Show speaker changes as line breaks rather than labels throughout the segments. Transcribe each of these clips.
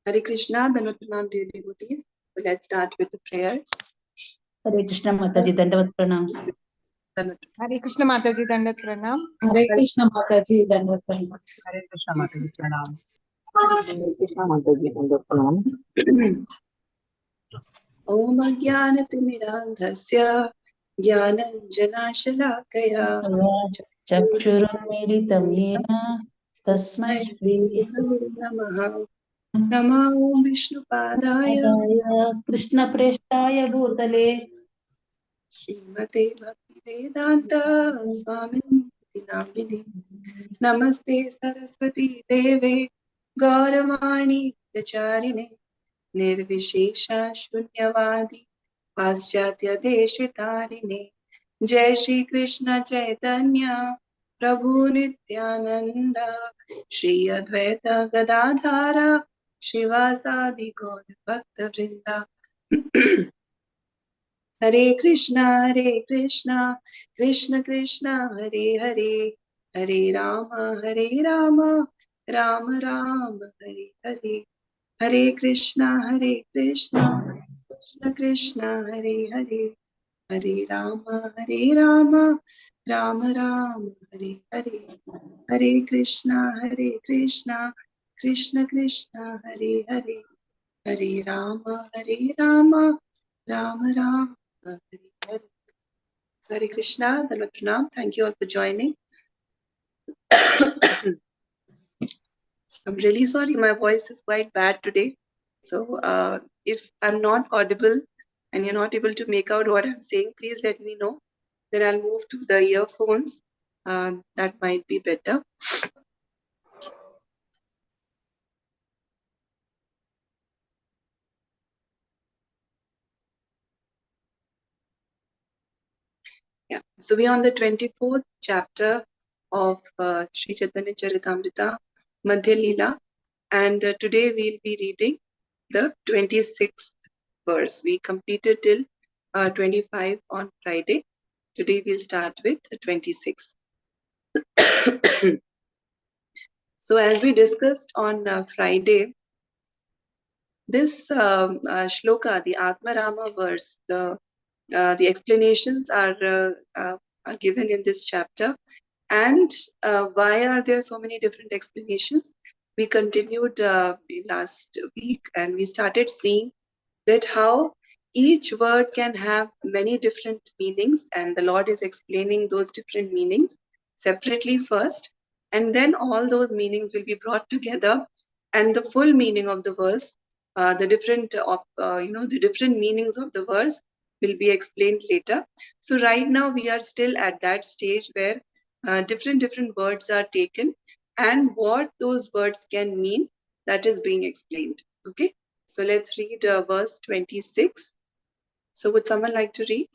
Hare Krishna, Danutranam dear devotees. So let's start with the prayers.
Hare Krishna Mataji, Dandavat Pranams.
Hare Krishna Mataji, Dandavat Pranam.
Hare Krishna Mataji, Dandavat Pranams.
Hare Krishna Mataji, Pranams.
Hare Krishna Mataji, Dandavat Pranams.
Om Ajnanatirmirandhasya Jnananjanashalakaya
Chakshurunmilitam yena Tasmai Shri
Namaha Namo Om Vishnupadaya
Krishna Preshtaya Bhutale
Srimate Bhaktivedanta Swamini Namini Namaste Saraswati Deve Gauravani Pracharine Nirvishesha Shunyavadi Paschatya Deshitarine Jai Shri Krishna Chaitanya Prabhu Nityananda Shri Advaita Gadadhara Shivasadi Gaur Bhakta Vrinda Hare Krishna, Krishna Krishna, Hare Hare, Hare Rama, Rama Rama, Hare Hare, Hare Krishna, Krishna Krishna, Hare Hare, Hare Rama, Rama Rama, Hare Hare, Hare Krishna, Krishna Krishna, Hare Hare, Hare Rama, Rama Rama, Hare Hare. So Hare Krishna, Dandavat Pranam. Thank you all for joining. I'm really sorry, my voice is quite bad today. So if I'm not audible and you're not able to make out what I'm saying, please let me know. Then I'll move to the earphones. That might be better. Yeah, so we're on the 24th chapter of Sri Chaitanya Charitamrita, Madhya Lila, and today we'll be reading the 26th verse. We completed till 25 on Friday. Today we'll start with 26. So as we discussed on Friday, this shloka, the Atma Rama verse, the explanations are given in this chapter. And why are there so many different explanations? We continued last week and we started seeing that how each word can have many different meanings, and the Lord is explaining those different meanings separately first, and then all those meanings will be brought together, and the full meaning of the verse, the different meanings of the verse will be explained later. So right now we are still at that stage where different words are taken, and what those words can mean, that is being explained. Okay, so let's read verse 26. So would someone like to read?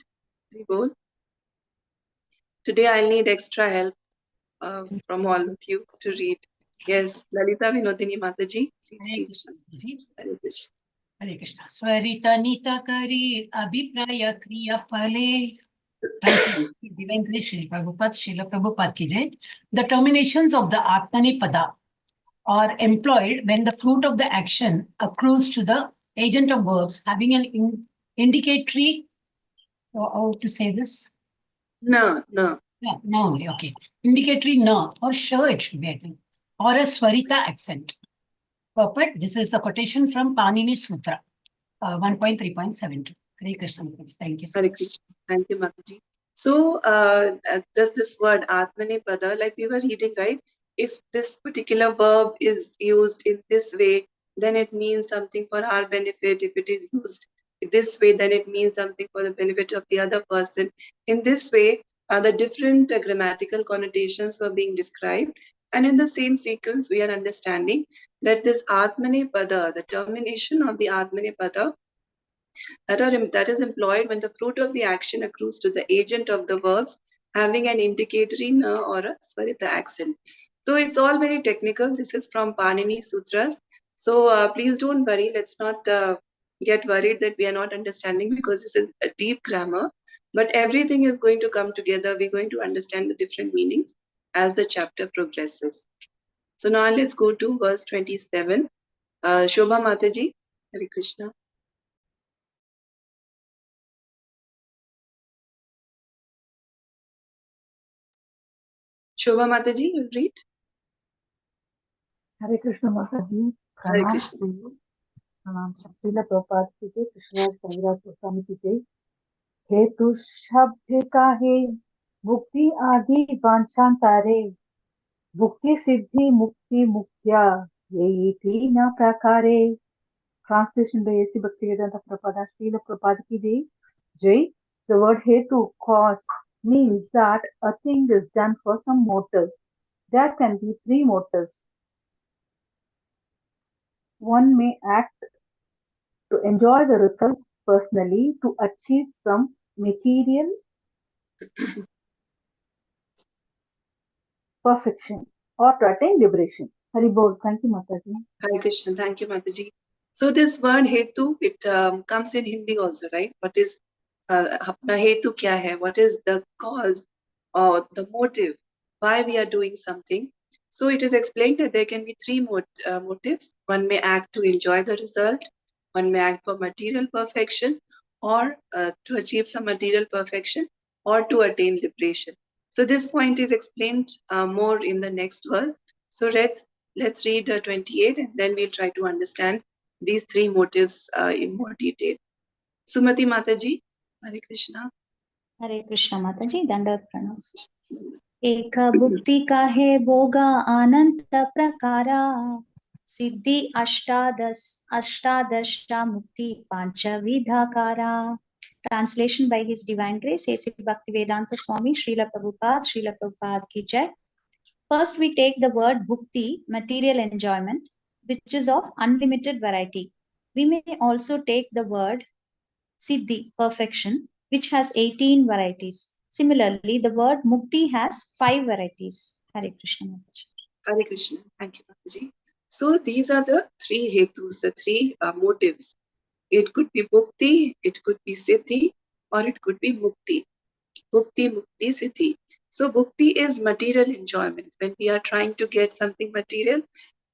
Today I'll need extra help from all of you to read. Yes, Lalita Vinodini Mataji, please read. Hare Krishna.
Hare Krishna. Swarita Nita Karir Abhipraya Kriya Phale. Divine Grace Srila Prabhupada ki jai. The terminations of the Atmanepada are employed when the fruit of the action accrues to the agent of verbs having an indicatory, how to say this?
No,
only, okay. Indicatory na or sure it should be, I think, or a Swarita accent. Perfect. This is a quotation from Panini Sutra, 1.3.72. Hare Krishna. Thank you so much.
Thank you, Mataji. So, does this word Atmanepada, like we were reading, right? If this particular verb is used in this way, then it means something for our benefit. If it is used this way, then it means something for the benefit of the other person. In this way, the different grammatical connotations were being described. And in the same sequence, we are understanding that this Atmanepada, the termination of the Atmanepada, that is employed when the fruit of the action accrues to the agent of the verbs having an indicatory na or a swarita accent. So it's all very technical. This is from Panini Sutras. So please don't worry. Let's not get worried that we are not understanding, because this is a deep grammar. But everything is going to come together. We're going to understand the different meanings as the chapter progresses. So now let's go to verse 27. Shobha Mataji, Hare Krishna. Shobha Mataji, you read.
Hare Krishna Mataji,
Hare
Pranam
Krishna.
to you. Pranam Srila Prabhupada ki jai, Krishna Kaviraj Goswami ki jai. हे तु शब्द काहे मुक्ति आदि वांछांतरे मुक्ति सिद्धि मुक्ति मुक्त्या ये तीन प्रकारे. Translation by A.C. Bhaktivedanta Prabhupada, Srila Prabhupada ki jai. Jai. The word hetu, cause, means that a thing is done for some motive. There can be three motives. One may act to enjoy the result personally, to achieve some material perfection, or to attain liberation. Hari Bol. Thank you, Mataji.
Hare Krishna. Thank you, Mataji. So this word hetu, it comes in Hindi also, right? What is apna hetu kya hai? What is the cause or the motive why we are doing something? So it is explained that there can be three motives. One may act to enjoy the result, one may act for material perfection, or to achieve some material perfection, or to attain liberation. So this point is explained more in the next verse. So let's read 28 and then we'll try to understand these three motives in more detail. Sumati Mataji, Hare Krishna.
हरे कृष्ण माता जी दंडवत प्रणाम. एक भुक्ति का है भोगा अनंत प्रकारा सिद्धि अष्टादशा मुक्ति पांचविधाकारा. Translation by His Divine Grace, A.C. Bhaktivedanta Swami, Srila Prabhupada ki jai. First, we take the word bhukti, material enjoyment, which is of unlimited variety. We may also take the word siddhi, perfection, which has 18 varieties. Similarly, the word mukti has 5 varieties. Hare Krishna Mataji.
Hare Krishna. Thank you, Mataji. So these are the three hetus, the three motives. It could be bhukti, it could be siddhi, or it could be mukti. Bhukti, mukti, siddhi. So bhukti is material enjoyment when we are trying to get something material,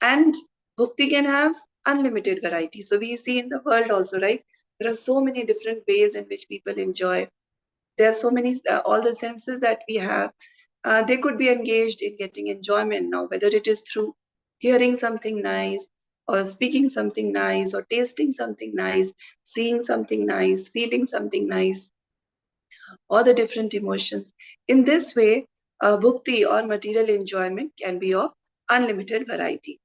and bhukti can have unlimited variety. So we see in the world also, right? There are so many different ways in which people enjoy. There are so many, all the senses that we have, they could be engaged in getting enjoyment now, whether it is through hearing something nice, or speaking something nice, or tasting something nice, seeing something nice, feeling something nice, or the different emotions. In this way, bhukti or material enjoyment can be of unlimited variety.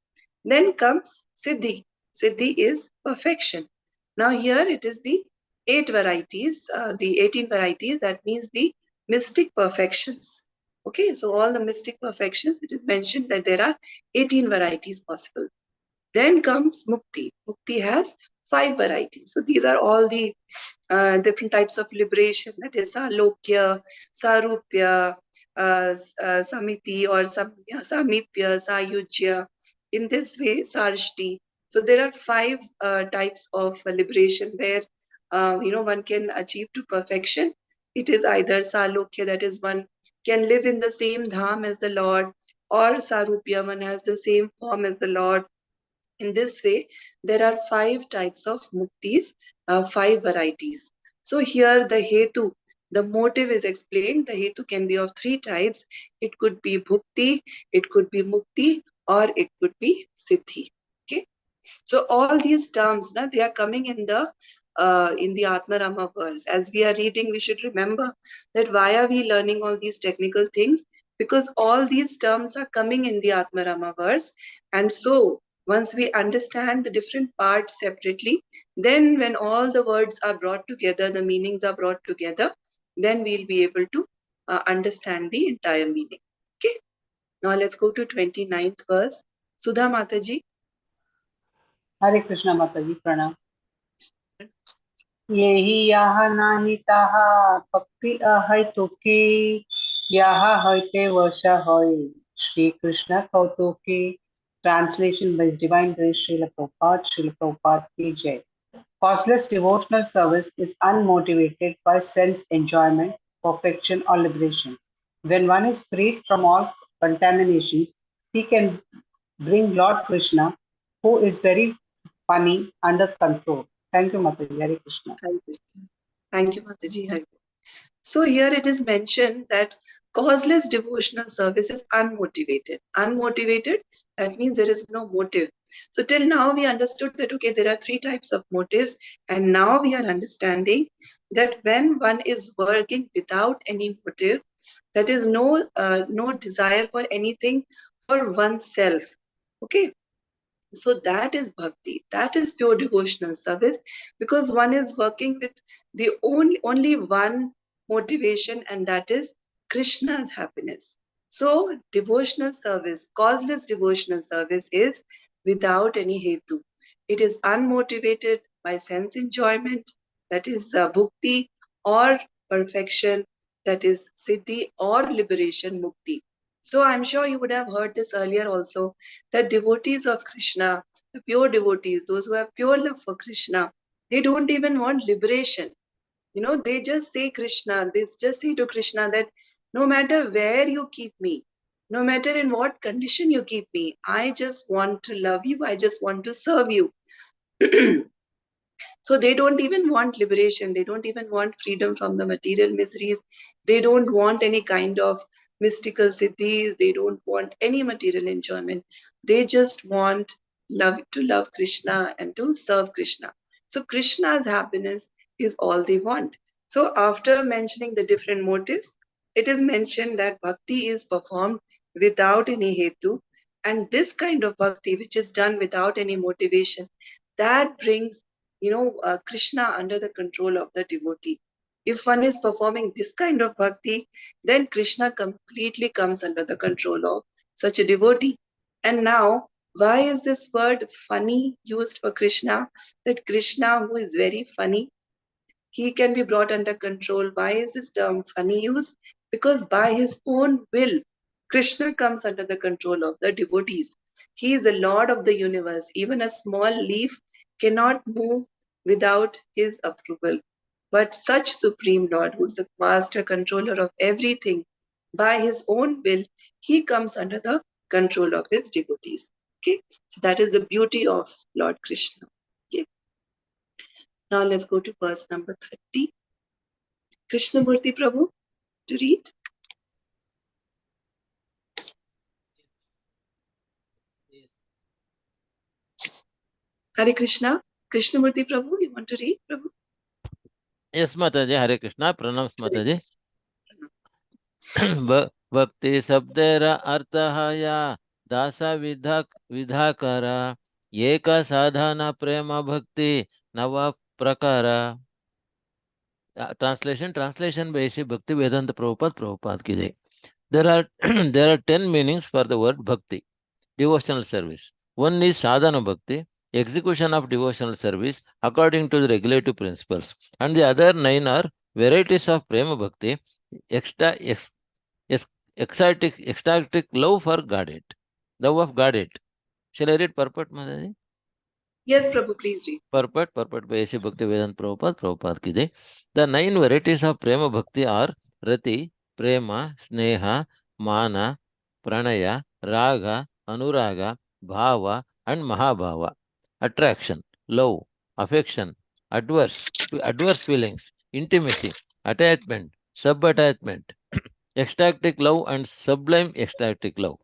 Then comes siddhi. Siddhi is perfection. Now here it is the 8 varieties, the 18 varieties, that means the mystic perfections. Okay, so all the mystic perfections, it is mentioned that there are 18 varieties possible. Then comes mukti. Mukti has 5 varieties. So these are all the different types of liberation, that is salokya, sarupya, samiti, or samipya, sayujya. In this way, sarshti. So there are 5 types of liberation where one can achieve to perfection. It is either salokya, that is one can live in the same dham as the Lord, or sarupya, one has the same form as the Lord. In this way, there are 5 types of muktis, 5 varieties. So here the hetu, the motive is explained. The hetu can be of 3 types. It could be bhukti, it could be mukti, or it could be siddhi. Okay. So all these terms, they are coming in the Atma Rama verse. As we are reading, we should remember that why are we learning all these technical things? Because all these terms are coming in the Atma Rama verse. And so once we understand the different parts separately, then when all the words are brought together, the meanings are brought together, then we'll be able to understand the entire meaning. Okay. Now let's go to 29th verse. Sudha Mataji.
हरे कृष्ण माता जी प्रणाम. यही यह नाहि ताहा भक्ति अहै तुकी यह हईते वर्षा होय Shri Krishna कौतुकी. Translation by His Divine Grace Srila Prabhupada ki jai. Causeless devotional service is unmotivated by sense enjoyment, perfection or liberation. When one is freed from all contaminations, he can bring Lord Krishna, who is very funny, under control. Thank you, Mataji. Hare Krishna.
Thank you, Mataji. Hare. So here it is mentioned that causeless devotional service is unmotivated. Unmotivated, that means there is no motive. So till now we understood that, okay, there are three types of motives, and now we are understanding that when one is working without any motive, that is no desire for anything for oneself. Okay, so that is bhakti, that is pure devotional service, because one is working with the only one motivation, and that is Krishna's happiness. So devotional service, causeless devotional service, is without any hetu. It is unmotivated by sense enjoyment, that is bhukti, or perfection, that is siddhi, or liberation, mukti. So I'm sure you would have heard this earlier also, that devotees of Krishna, the pure devotees, those who have pure love for Krishna, they don't even want liberation. You know, they just say Krishna, they just say to Krishna that no matter where you keep me, no matter in what condition you keep me, I just want to love you, I just want to serve you. So they don't even want liberation. They don't even want freedom from the material miseries. They don't want any kind of mystical siddhis. They don't want any material enjoyment. They just want to love Krishna and to serve Krishna. So Krishna's happiness is all they want. So after mentioning the different motives, it is mentioned that bhakti is performed without any hetu. And this kind of bhakti, which is done without any motivation, that brings Krishna under the control of the devotee. If one is performing this kind of bhakti, then Krishna completely comes under the control of such a devotee. And now, why is this word funny used for Krishna? That Krishna, who is very funny, he can be brought under control. Why is this term funny used? Because by his own will, Krishna comes under the control of the devotees. He is the Lord of the universe. Even a small leaf cannot move without his approval. But such Supreme Lord, who is the master controller of everything, by his own will, he comes under the control of his devotees. Okay, so that is the beauty of Lord Krishna. Okay. Now let's go to verse number 30. Krishnamurti Prabhu to read. Hare Krishna. Krishnamurti Prabhu, you want to read, Prabhu?
Yes, Mataji. Hare Krishna. Pranams, Mataji. Bhakti sabdera artha ya dasa vidhakara eka sadhana prema bhakti nava prakara. Translation by Shri Bhakti Vedanta Prabhupada ki jai. There are there are 10 meanings for the word bhakti, devotional service. One is sadhana bhakti, execution of devotional service according to the regulative principles, and the other 9 are varieties of prema bhakti, ecstatic love for Godhead, love of Godhead. Shall I read purport, Mataji?
Yes, Prabhu, please read.
Purport by Shri Bhakti Vedanta Prabhupada ki jai. The 9 varieties of prema bhakti are rati, prema, sneha, mana, pranaya, raga, anuraga, bhava, and mahabhava. Attraction, love, affection, adverse feelings, intimacy, attachment, sub-attachment, ecstatic love, and sublime ecstatic love.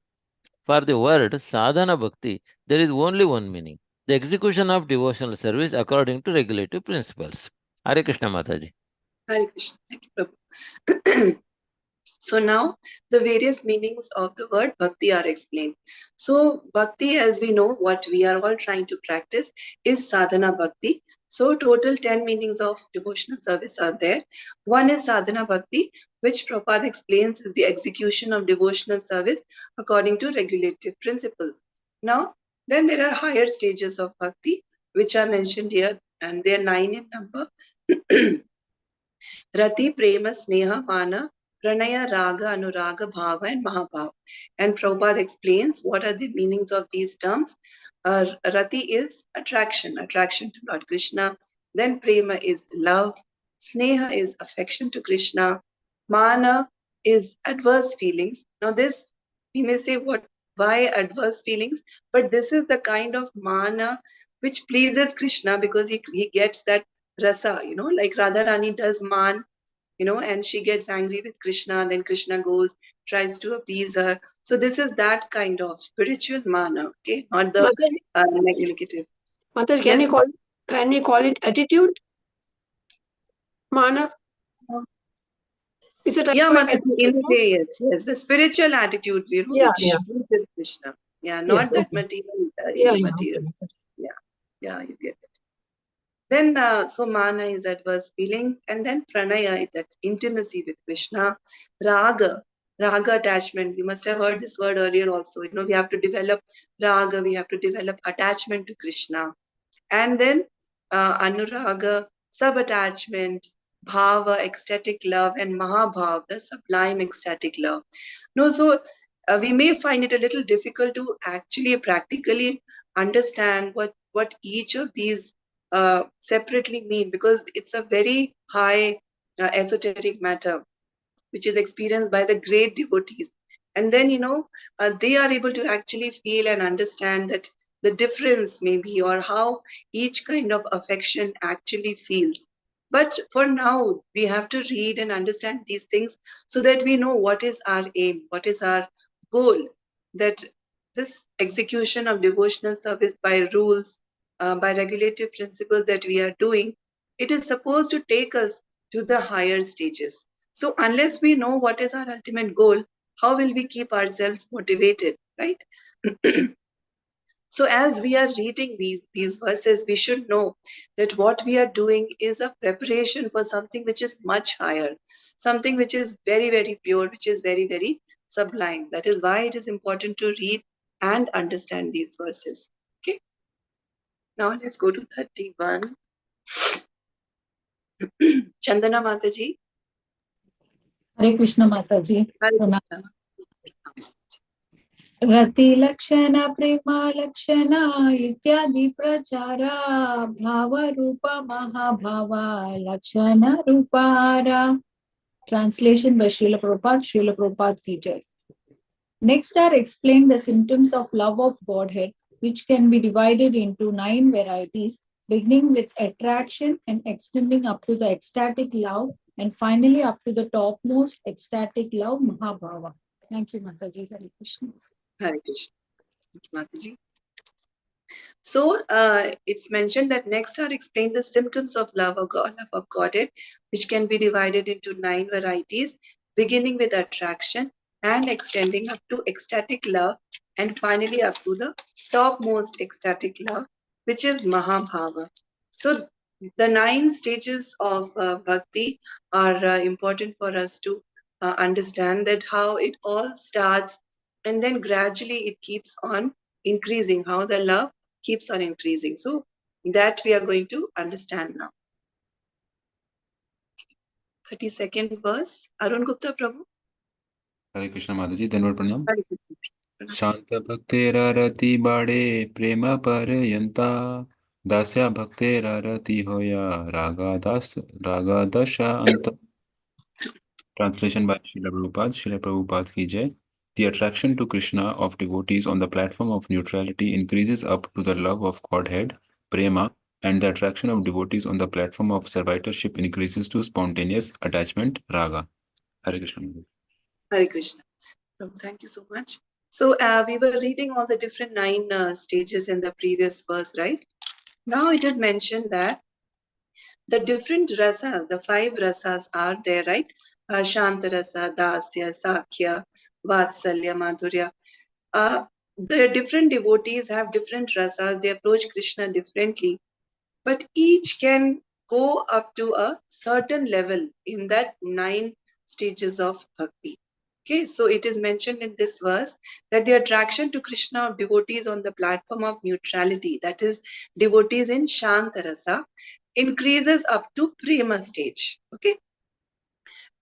For the word sadhana bhakti, there is only one meaning: the execution of devotional service according to regulative principles. Hare Krishna Mataji.
Hare Krishna. Thank you, Prabhu. So now the various meanings of the word bhakti are explained. So bhakti, as we know, what we are all trying to practice is sadhana bhakti. So total 10 meanings of devotional service are there. One is sadhana bhakti, which Prabhupada explains is the execution of devotional service according to regulative principles. Now, then there are higher stages of bhakti, which are mentioned here, and they are 9 in number. Rati, Prema, Sneha, Mana, Pranaya, Raga, Anuraga, Bhava, and Mahabhava. And Prabhupada explains what are the meanings of these terms. Rati is attraction to Lord Krishna. Then Prema is love. Sneha is affection to Krishna. Mana is adverse feelings. Now this, we may say, what Why adverse feelings? But this is the kind of mana which pleases Krishna, because he gets that rasa, like Radharani does man, and she gets angry with Krishna, then Krishna goes, tries to appease her. So this is that kind of spiritual mana, okay, not the negative.
Mataji,
Yes.
can we call it attitude? Mana? Is it
Yeah, Mataji, in a way, yes. The spiritual attitude,
Yeah,
which pleases Krishna. Yeah, not
Yes,
that
okay.
material,
Yeah,
immaterial.
okay.
Yeah, you get it. Then, so mana is adverse feelings, and then pranaya is that intimacy with Krishna. Raga attachment. You must have heard this word earlier also. We have to develop raga, we have to develop attachment to Krishna. And then anuraga, sub-attachment, bhava, ecstatic love, and mahabhav, the sublime ecstatic love. No, so we may find it a little difficult to actually practically understand what each of these separately mean, because it's a very high esoteric matter which is experienced by the great devotees. And then, they are able to actually feel and understand that the difference maybe, or how each kind of affection actually feels. But for now, we have to read and understand these things so that we know what is our aim, what is our goal, that this execution of devotional service by rules, by regulative principles that we are doing, it is supposed to take us to the higher stages. So unless we know what is our ultimate goal, how will we keep ourselves motivated, right? So as we are reading these verses, we should know that what we are doing is a preparation for something which is much higher, something which is very, very pure, which is very, very sublime. That is why it is important to read and understand these verses. Okay. Now let's go to 31. Chandana Mataji.
Hare Krishna Mataji.
Hare Krishna.
रति लक्षण प्रेमा लक्षण इत्यादि प्रचारा भाव रूप महाभावा लक्षण रूपारा. Translation by Srila Prabhupada ki jai. Next are explained the symptoms of love of Godhead, which can be divided into 9 varieties, beginning with attraction and extending up to the ecstatic love, and finally up to the topmost ecstatic love, Mahabhava. Thank you, Mataji. Hare Krishna.
Hare Krishna. Mataji. So it's mentioned that next are explained the symptoms of love of Godhead, which can be divided into 9 varieties, beginning with attraction and extending up to ecstatic love, and finally up to the topmost ecstatic love, which is Mahabhava. So the 9 stages of bhakti are important for us to understand, that how it all starts and then gradually it keeps on increasing, how the love keeps on increasing. So that we are going to understand now. 32nd verse. Arun Gupta Prabhu.
Hare Krishna Mataji, Dhanwad Pranam. Shanta bhakterarati bade prema parayanta dasya bhakterarati hoya ragadasha anta. Translation by Srila Prabhupada ki jai. The attraction to Krishna of devotees on the platform of neutrality increases up to the love of Godhead, prema, and the attraction of devotees on the platform of servitorship increases to spontaneous attachment, raga. Hare Krishna.
Hare Krishna. Thank you so much. So we were reading all the different 9 stages in the previous verse, right? Now it is mentioned that the different rasas, the 5 rasas are there, right? Shanta rasa, dasya, sakhya, vatsalya, madhurya. The different devotees have different rasas. They approach Krishna differently, but each can go up to a certain level in that 9 stages of bhakti. Okay, so it is mentioned in this verse that the attraction to Krishna of devotees on the platform of neutrality, that is, devotees in Shantarasa, increases up to Prema stage. Okay,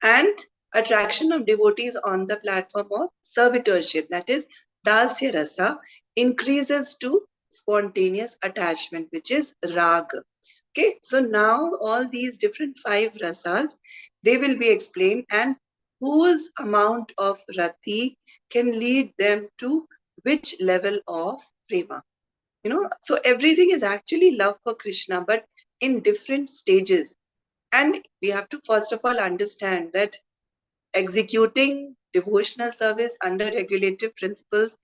and attraction of devotees on the platform of servitorship, that is, Dasya Rasa, increases to spontaneous attachment, which is Raga. Okay, so now all these different 5 rasas, they will be explained, and whose amount of rati can lead them to which level of prema. So everything is actually love for Krishna, but in different stages. And we have to first of all understand that executing devotional service under regulative principles,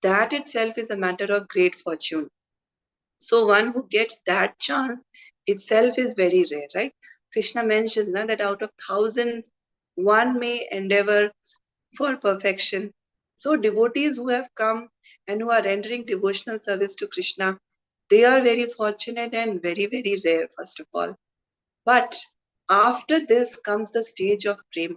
that itself is a matter of great fortune. So one who gets that chance itself is very rare, right? Krishna mentions that out of thousands, one may endeavor for perfection. So devotees who have come and who are rendering devotional service to Krishna, they are very fortunate and very, very rare, first of all. But after this comes the stage of prema.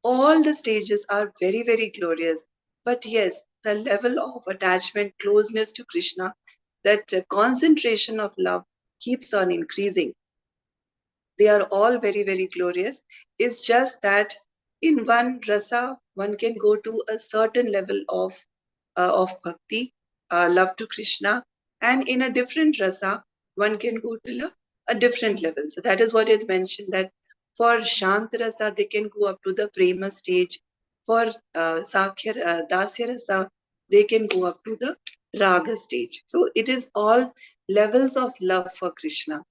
All the stages are very, very glorious. But yes, the level of attachment, closeness to Krishna, that concentration of love keeps on increasing. They are all very, very glorious. It's just that in one rasa, one can go to a certain level of bhakti, love to Krishna, and in a different rasa, one can go to a different level. So that is what is mentioned, that for Shant rasa, they can go up to the prema stage. For Dasya rasa, they can go up to the raga stage. So it is all levels of love for Krishna.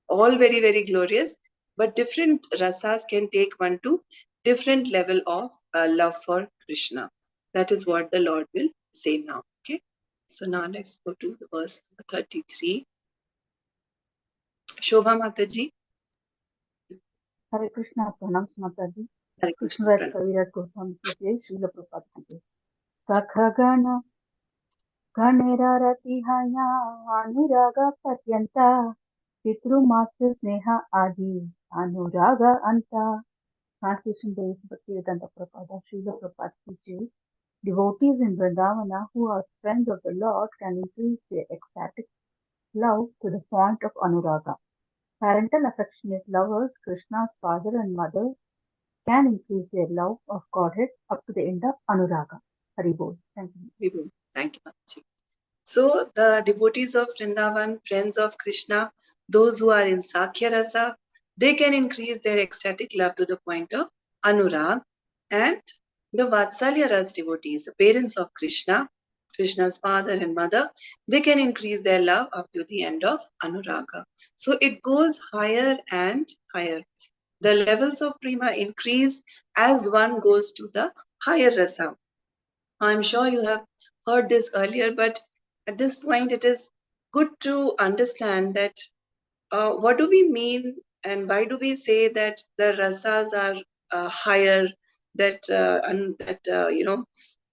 All very, very glorious, but different rasas can take one to different level of love for Krishna. That is what the Lord will say now. Okay. So now let's go to the verse 33. Shobha Mataji.
Hare Krishna, pranams Mataji.
Hare
Krishna
Krishna.
Raj Kaviraj Goswami ki jai, Srila Prabhupada ki jai. Sakhagana Ghanerarati haya Anuraga Patyanta Pitru Matra Sneha Adi Anuraga Anta. Translation by Bhaktivedanta Prabhupada, Srila Prabhupada ki jai. Devotees in Vrindavana who are friends of the Lord can increase their ecstatic love to the point of anuraga. Parental affectionate lovers, Krishna's father and mother, can increase their love of Godhead up to the end of anuraga. Haribol. Thank you.
Haribol. Thank you, Mataji. So the devotees of Vrindavan, friends of Krishna, those who are in Sakhya Rasa, they can increase their ecstatic love to the point of Anurag. And the Vatsalya Ras devotees, the parents of Krishna, Krishna's father and mother, they can increase their love up to the end of Anuraga. So it goes higher and higher. The levels of prema increase as one goes to the higher rasa. I'm sure you have heard this earlier, but at this point, it is good to understand that what do we mean and why do we say that the rasas are higher, that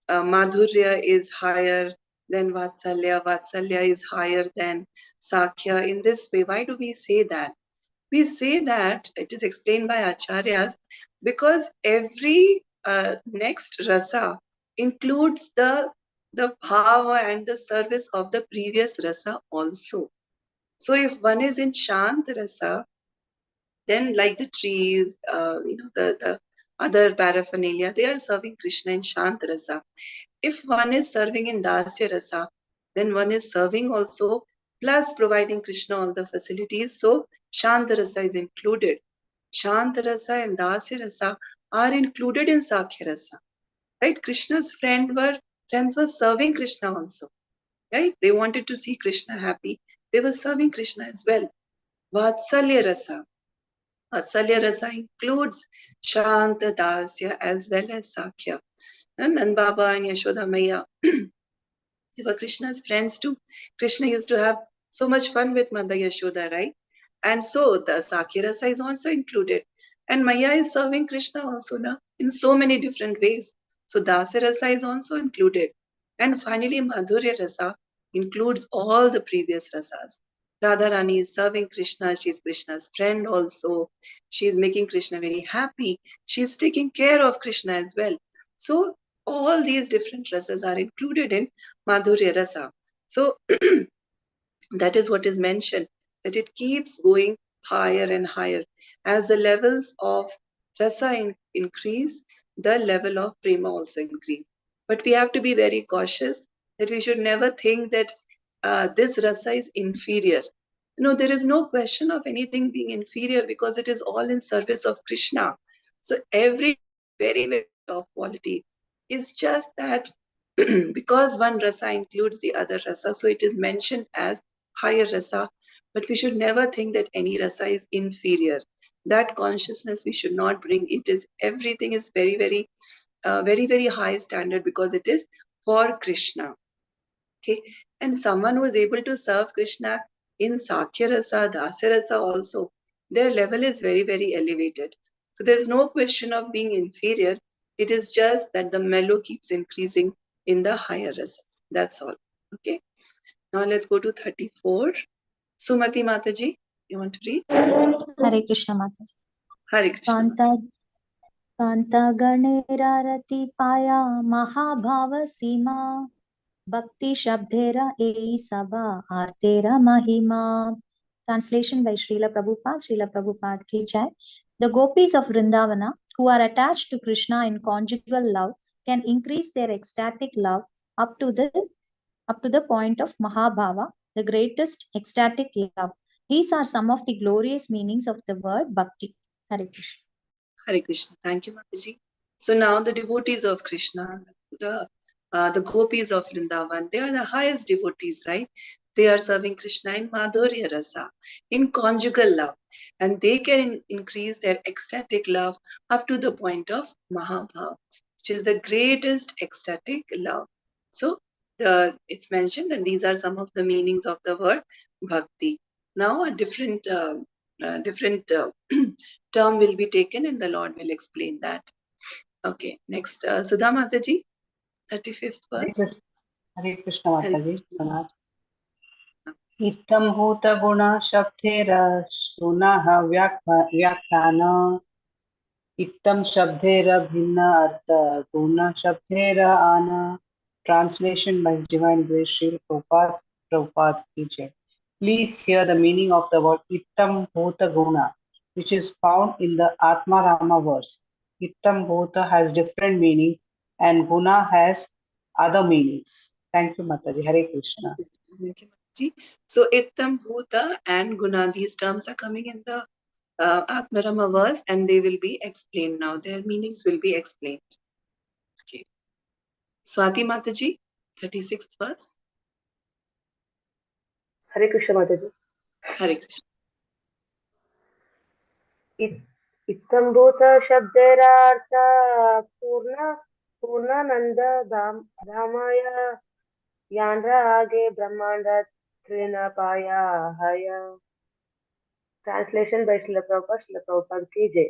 Madhurya is higher than Vatsalya, Vatsalya is higher than Sakhya. In this way, why do we say that? We say that, it is explained by Acharyas, because every next rasa includes the bhava and the service of the previous rasa also. So if one is in Shant rasa, then like the trees, the other paraphernalia, they are serving Krishna in Shant rasa. If one is serving in Dasya rasa, then one is serving also, plus providing Krishna all the facilities. So Shanta rasa is included. Shanta rasa and Dasya rasa are included in Sakhya rasa. Right? Krishna's friends were serving Krishna also. Right? They wanted to see Krishna happy. They were serving Krishna as well. Vatsalya rasa. Vatsalya rasa includes Shanta, Dasya as well as Sakhya. And Baba and Yashoda Maya, they were Krishna's friends too. Krishna used to have so much fun with Madhya Yashoda, right? And so the Sakhya rasa is also included. And Maya is serving Krishna also now in so many different ways. So Dasya rasa is also included. And finally, Madhurya rasa includes all the previous rasas. Radharani is serving Krishna. She's Krishna's friend also. She's making Krishna very happy. She's taking care of Krishna as well. So all these different rasas are included in Madhurya rasa. So that is what is mentioned, that it keeps going higher and higher. As the levels of rasa increase, the level of prema also increase. But we have to be very cautious that we should never think that this rasa is inferior. No, there is no question of anything being inferior because it is all in service of Krishna. So every very, very top quality is just that because one rasa includes the other rasa, so it is mentioned as higher rasa. But we should never think that any rasa is inferior. That consciousness we should not bring. It is everything is very, very high standard because it is for Krishna. Okay, and someone who is able to serve Krishna in Sakhya Rasa, Dasya Rasa also, their level is very elevated. So there's no question of being inferior. It is just that the mellow keeps increasing in the higher rasas. That's all. Okay. Now let's go to 34. Sumati Mataji, you want to read?
Hare Krishna Mataji.
Hare Krishna.
Kanta Kanta Ganerarati Paya Mahabhava Sima Bhakti Shabdera Ei Sabha Artera Mahima. Translation by Srila Prabhupada ki jai. The gopis of Vrindavana who are attached to Krishna in conjugal love can increase their ecstatic love up to the point of Mahabhava, the greatest ecstatic love. These are some of the glorious meanings of the word Bhakti. Hare Krishna.
Hare Krishna. Thank you, Mataji. So now the devotees of Krishna, the gopis of Vrindavan, they are the highest devotees, right? They are serving Krishna in Madhurya Rasa, in conjugal love. And they can increase their ecstatic love up to the point of Mahabhav, which is the greatest ecstatic love. So it's mentioned that these are some of the meanings of the word Bhakti. Now a different term will be taken and the Lord will explain that. Okay, next, Sudha Mataji, 35th verse.
Hare Krishna Mataji. Ittam bhuta guna shabdera sunaha vyakhana ittam shabdera bhinna artha guna shabdera ana. Translation by His Divine Grace Srila Prabhupada ki jai. Please hear the meaning of the word Ittam Bhuta Guna, which is found in the Atma Rama verse. Ittam Bhuta has different meanings and Guna has other meanings. Thank you, Mataji. Hare Krishna.
Thank you, Mataji. So Ittam Bhuta and Guna, these terms are coming in the Atma Rama verse and they will be explained now. Their meanings will be explained. Okay. Swati Mataji, 36th verse.
Hare Krishna Mataji.
Hare Krishna.
Ittam bhuta shabderartha purnananda dhamaya yandra age brahmanda trina paya haya. Translation by Srila Prabhupada ki jai.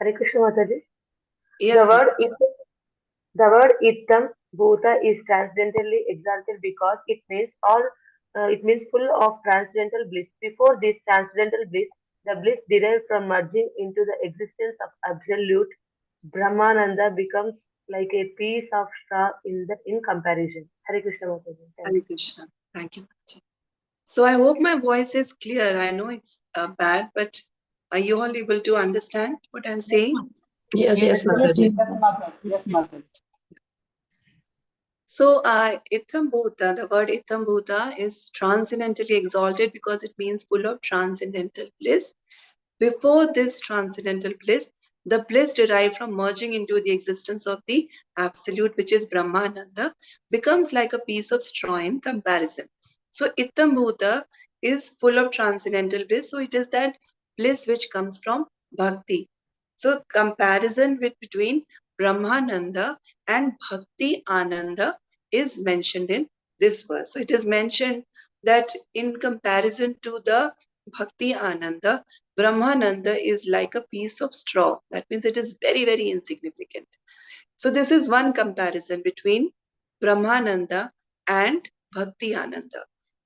Hare Krishna Mataji.
Yes,
The word Ittam Bhuta is transcendentally exalted because it means full of transcendental bliss. Before this transcendental bliss, the bliss derived from merging into the existence of absolute Brahmananda becomes like a piece of straw in comparison. Hare Krishna Mataji.
Hare Krishna. Thank you, Mataji. So I hope my voice is clear. I know it's bad, but are you all able to understand what I'm saying?
Yes, Mataji.
Yes, Mataji.
So Ittam Bhuta, the word Ittam Bhuta is transcendentally exalted because it means full of transcendental bliss. Before this transcendental bliss, the bliss derived from merging into the existence of the absolute, which is Brahmananda, becomes like a piece of straw in comparison. So Ittam Bhuta is full of transcendental bliss. So it is that bliss which comes from Bhakti. So comparison between Brahmananda and Bhakti Ananda is mentioned in this verse. So it is mentioned that in comparison to the Bhakti Ananda, Brahmananda is like a piece of straw. That means it is very insignificant. So this is one comparison between Brahmananda and Bhakti Ananda.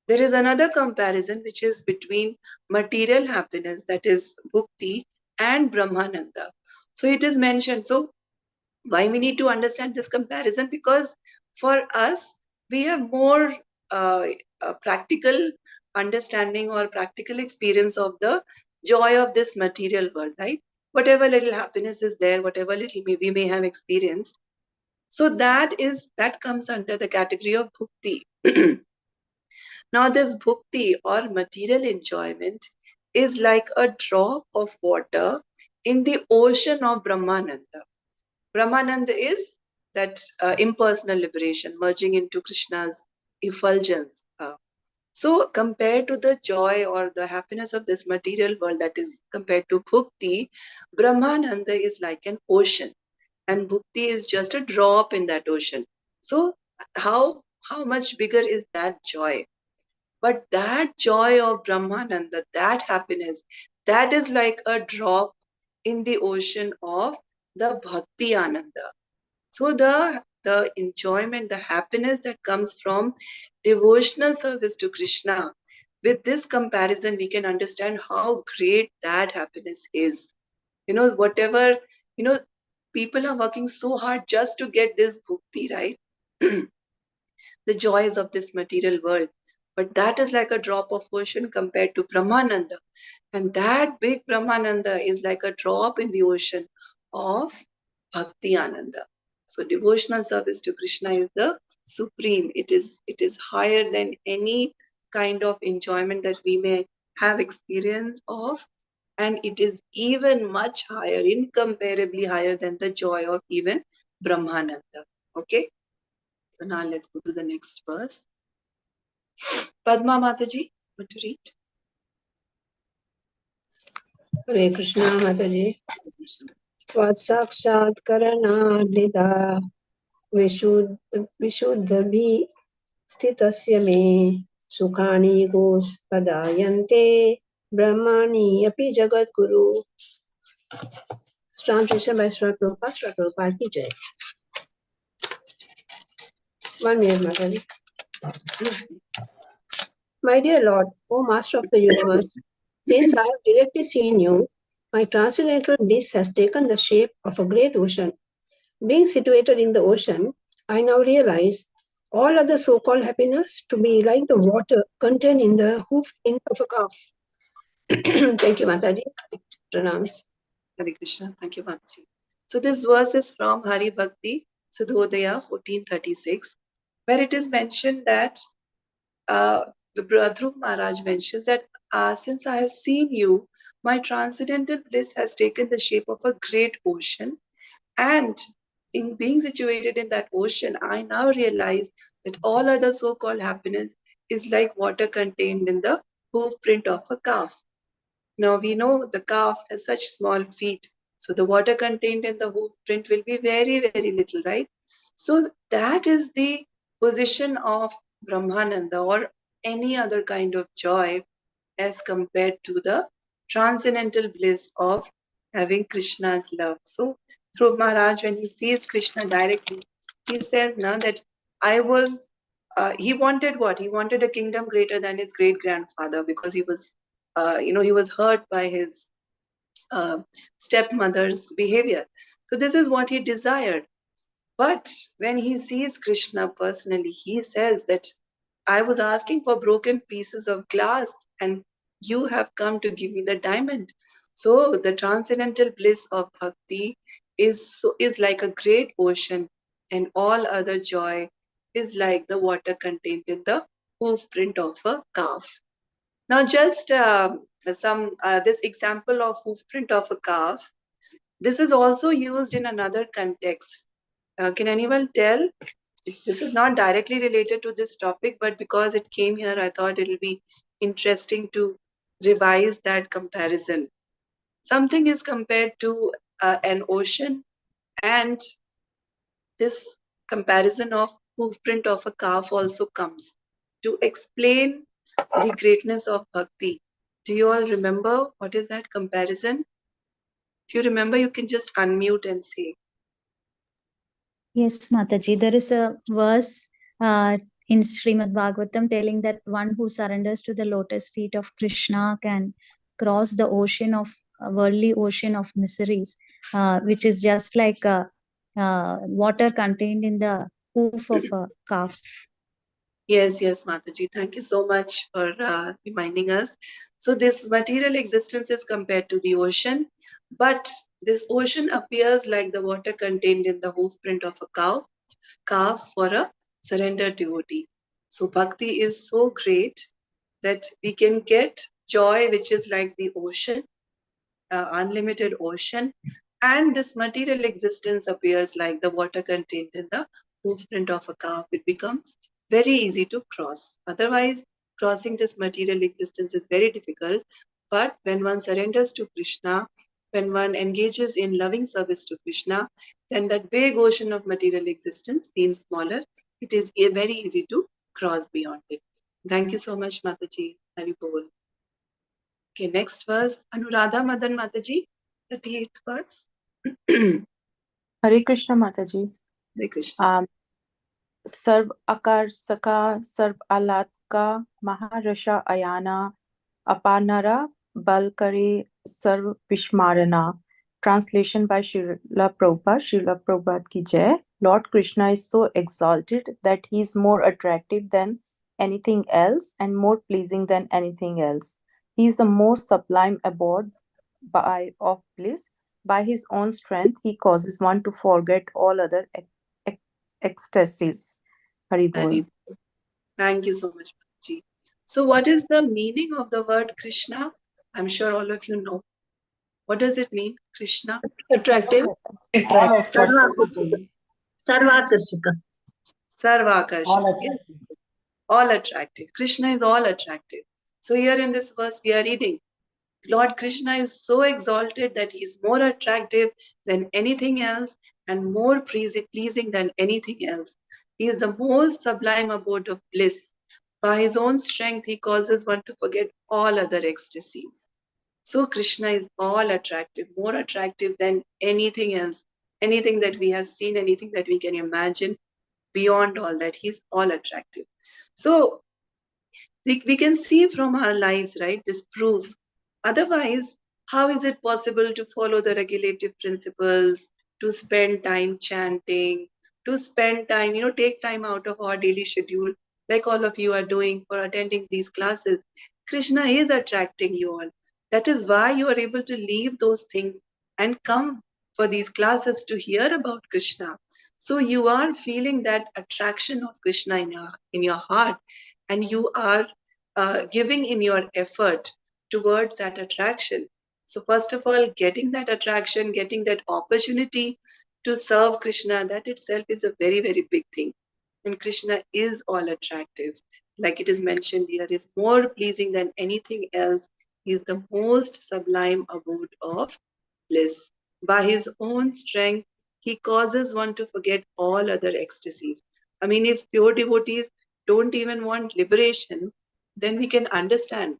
There is another comparison which is between material happiness, that is Bhukti, and Brahmananda. So it is mentioned. So why we need to understand this comparison? Because for us, we have more practical understanding or practical experience of the joy of this material world, right? Whatever little happiness is there, whatever little we may have experienced. So that comes under the category of bhukti. Now this bhukti or material enjoyment is like a drop of water in the ocean of Brahmananda. Brahmananda is that impersonal liberation, merging into Krishna's effulgence. So compared to the joy or the happiness of this material world, that is compared to bhukti, Brahmananda is like an ocean, and bhukti is just a drop in that ocean. So how much bigger is that joy? But that joy of Brahmananda, that happiness, that is like a drop in the ocean of the bhakti ananda. So the enjoyment, the happiness that comes from devotional service to Krishna, with this comparison, we can understand how great that happiness is. Whatever, people are working so hard just to get this bhukti, right? The joys of this material world. But that is like a drop of ocean compared to Brahmananda. And that big Brahmananda is like a drop in the ocean of Bhakti Ananda. So devotional service to Krishna is the supreme. It is higher than any kind of enjoyment that we may have experience of. And it is even much higher, incomparably higher than the joy of even Brahmananda. Okay? So now let's go to the next verse. Padma Mataji, want to read?
Hare Krishna Mataji. Swatsakshātkarana-lida vishuddhabhi sthitasya me sukhani gospadayante brahmani api jagat guru. Translation by Srila Prabhupada ki jai. 1 minute, Mataji. My dear Lord, O Master of the Universe, since I have directly seen you, my transcendental bliss has taken the shape of a great ocean. Being situated in the ocean, I now realize all other so-called happiness to be like the water contained in the hoof print of a calf. Thank you, Mataji. Pranams.
Hare Krishna. Thank you, Mataji. So this verse is from Hari Bhakti Sudhodaya 1436, where it is mentioned that Dhruv Maharaj mentions that since I have seen you, my transcendental bliss has taken the shape of a great ocean. And in being situated in that ocean, I now realize that all other so-called happiness is like water contained in the hoof print of a calf. Now we know the calf has such small feet, so the water contained in the hoof print will be very, very little, right? So that is the position of Brahmananda or any other kind of joy as compared to the transcendental bliss of having Krishna's love. So Dhruv Maharaj, when he sees Krishna directly, he says now that I was, he wanted what? He wanted a kingdom greater than his great grandfather because he was, he was hurt by his stepmother's behavior. So this is what he desired. But when he sees Krishna personally, he says that I was asking for broken pieces of glass and you have come to give me the diamond. So the transcendental bliss of bhakti is like a great ocean, and all other joy is like the water contained in the hoof print of a calf. Now just this example of hoof print of a calf, this is also used in another context. Can anyone tell? This is not directly related to this topic, but because it came here, I thought it'll be interesting to revise that comparison. Something is compared to an ocean, and this comparison of hoofprint of a calf also comes to explain the greatness of bhakti. Do you all remember what is that comparison? If you remember, you can just unmute and say.
Yes, Mataji, there is a verse in Srimad Bhagavatam telling that one who surrenders to the lotus feet of Krishna can cross the ocean of worldly ocean of miseries, which is just like water contained in the hoof of a calf.
Yes, Mataji. Thank you so much for reminding us. So this material existence is compared to the ocean, but this ocean appears like the water contained in the hoofprint of a calf for a surrendered devotee. So bhakti is so great that we can get joy which is like the ocean, unlimited ocean, and this material existence appears like the water contained in the hoofprint of a calf. It becomes very easy to cross. Otherwise, crossing this material existence is very difficult. But when one surrenders to Krishna, when one engages in loving service to Krishna, then that big ocean of material existence seems smaller. It is very easy to cross beyond it. Thank you so much, Mataji. Hari Bol. Okay, next verse, Anuradha Madan Mataji, 38th verse.
Hare Krishna Mataji.
Hare Krishna.
Sarv Akar Saka Sarv Alatka Maharasha Ayana Apanara Balkare Sarv Vishmarana. Translation by Srila Prabhupada. Srila Prabhupada ki jai. Lord Krishna is so exalted that he is more attractive than anything else and more pleasing than anything else. He is the most sublime abode of bliss. By his own strength, he causes one to forget all other ecstasies. Hari Bol.
Thank you so much, Ji. So what is the meaning of the word Krishna? I'm sure all of you know. What does it mean, Krishna?
Attractive.
Sarvakarshika.
Sarvakarshika.
Sarvakarshika. All attractive. Krishna is all attractive. So here in this verse we are reading, Lord Krishna is so exalted that he is more attractive than anything else and more pleasing than anything else. He is the most sublime abode of bliss. By his own strength, he causes one to forget all other ecstasies. So Krishna is all attractive, more attractive than anything else, anything that we have seen, anything that we can imagine. Beyond all that, he's all attractive. So we can see from our lives, right, this proof. Otherwise, how is it possible to follow the regulative principles, to spend time chanting, to spend time, take time out of our daily schedule, like all of you are doing for attending these classes? Krishna is attracting you all. That is why you are able to leave those things and come for these classes to hear about Krishna. So you are feeling that attraction of Krishna in your heart, and you are giving in your effort towards that attraction. So first of all, getting that attraction, getting that opportunity to serve Krishna, that itself is a very, very big thing. And Krishna is all attractive. Like it is mentioned here, is more pleasing than anything else. He is the most sublime abode of bliss. By his own strength, he causes one to forget all other ecstasies. I mean, if pure devotees don't even want liberation, then we can understand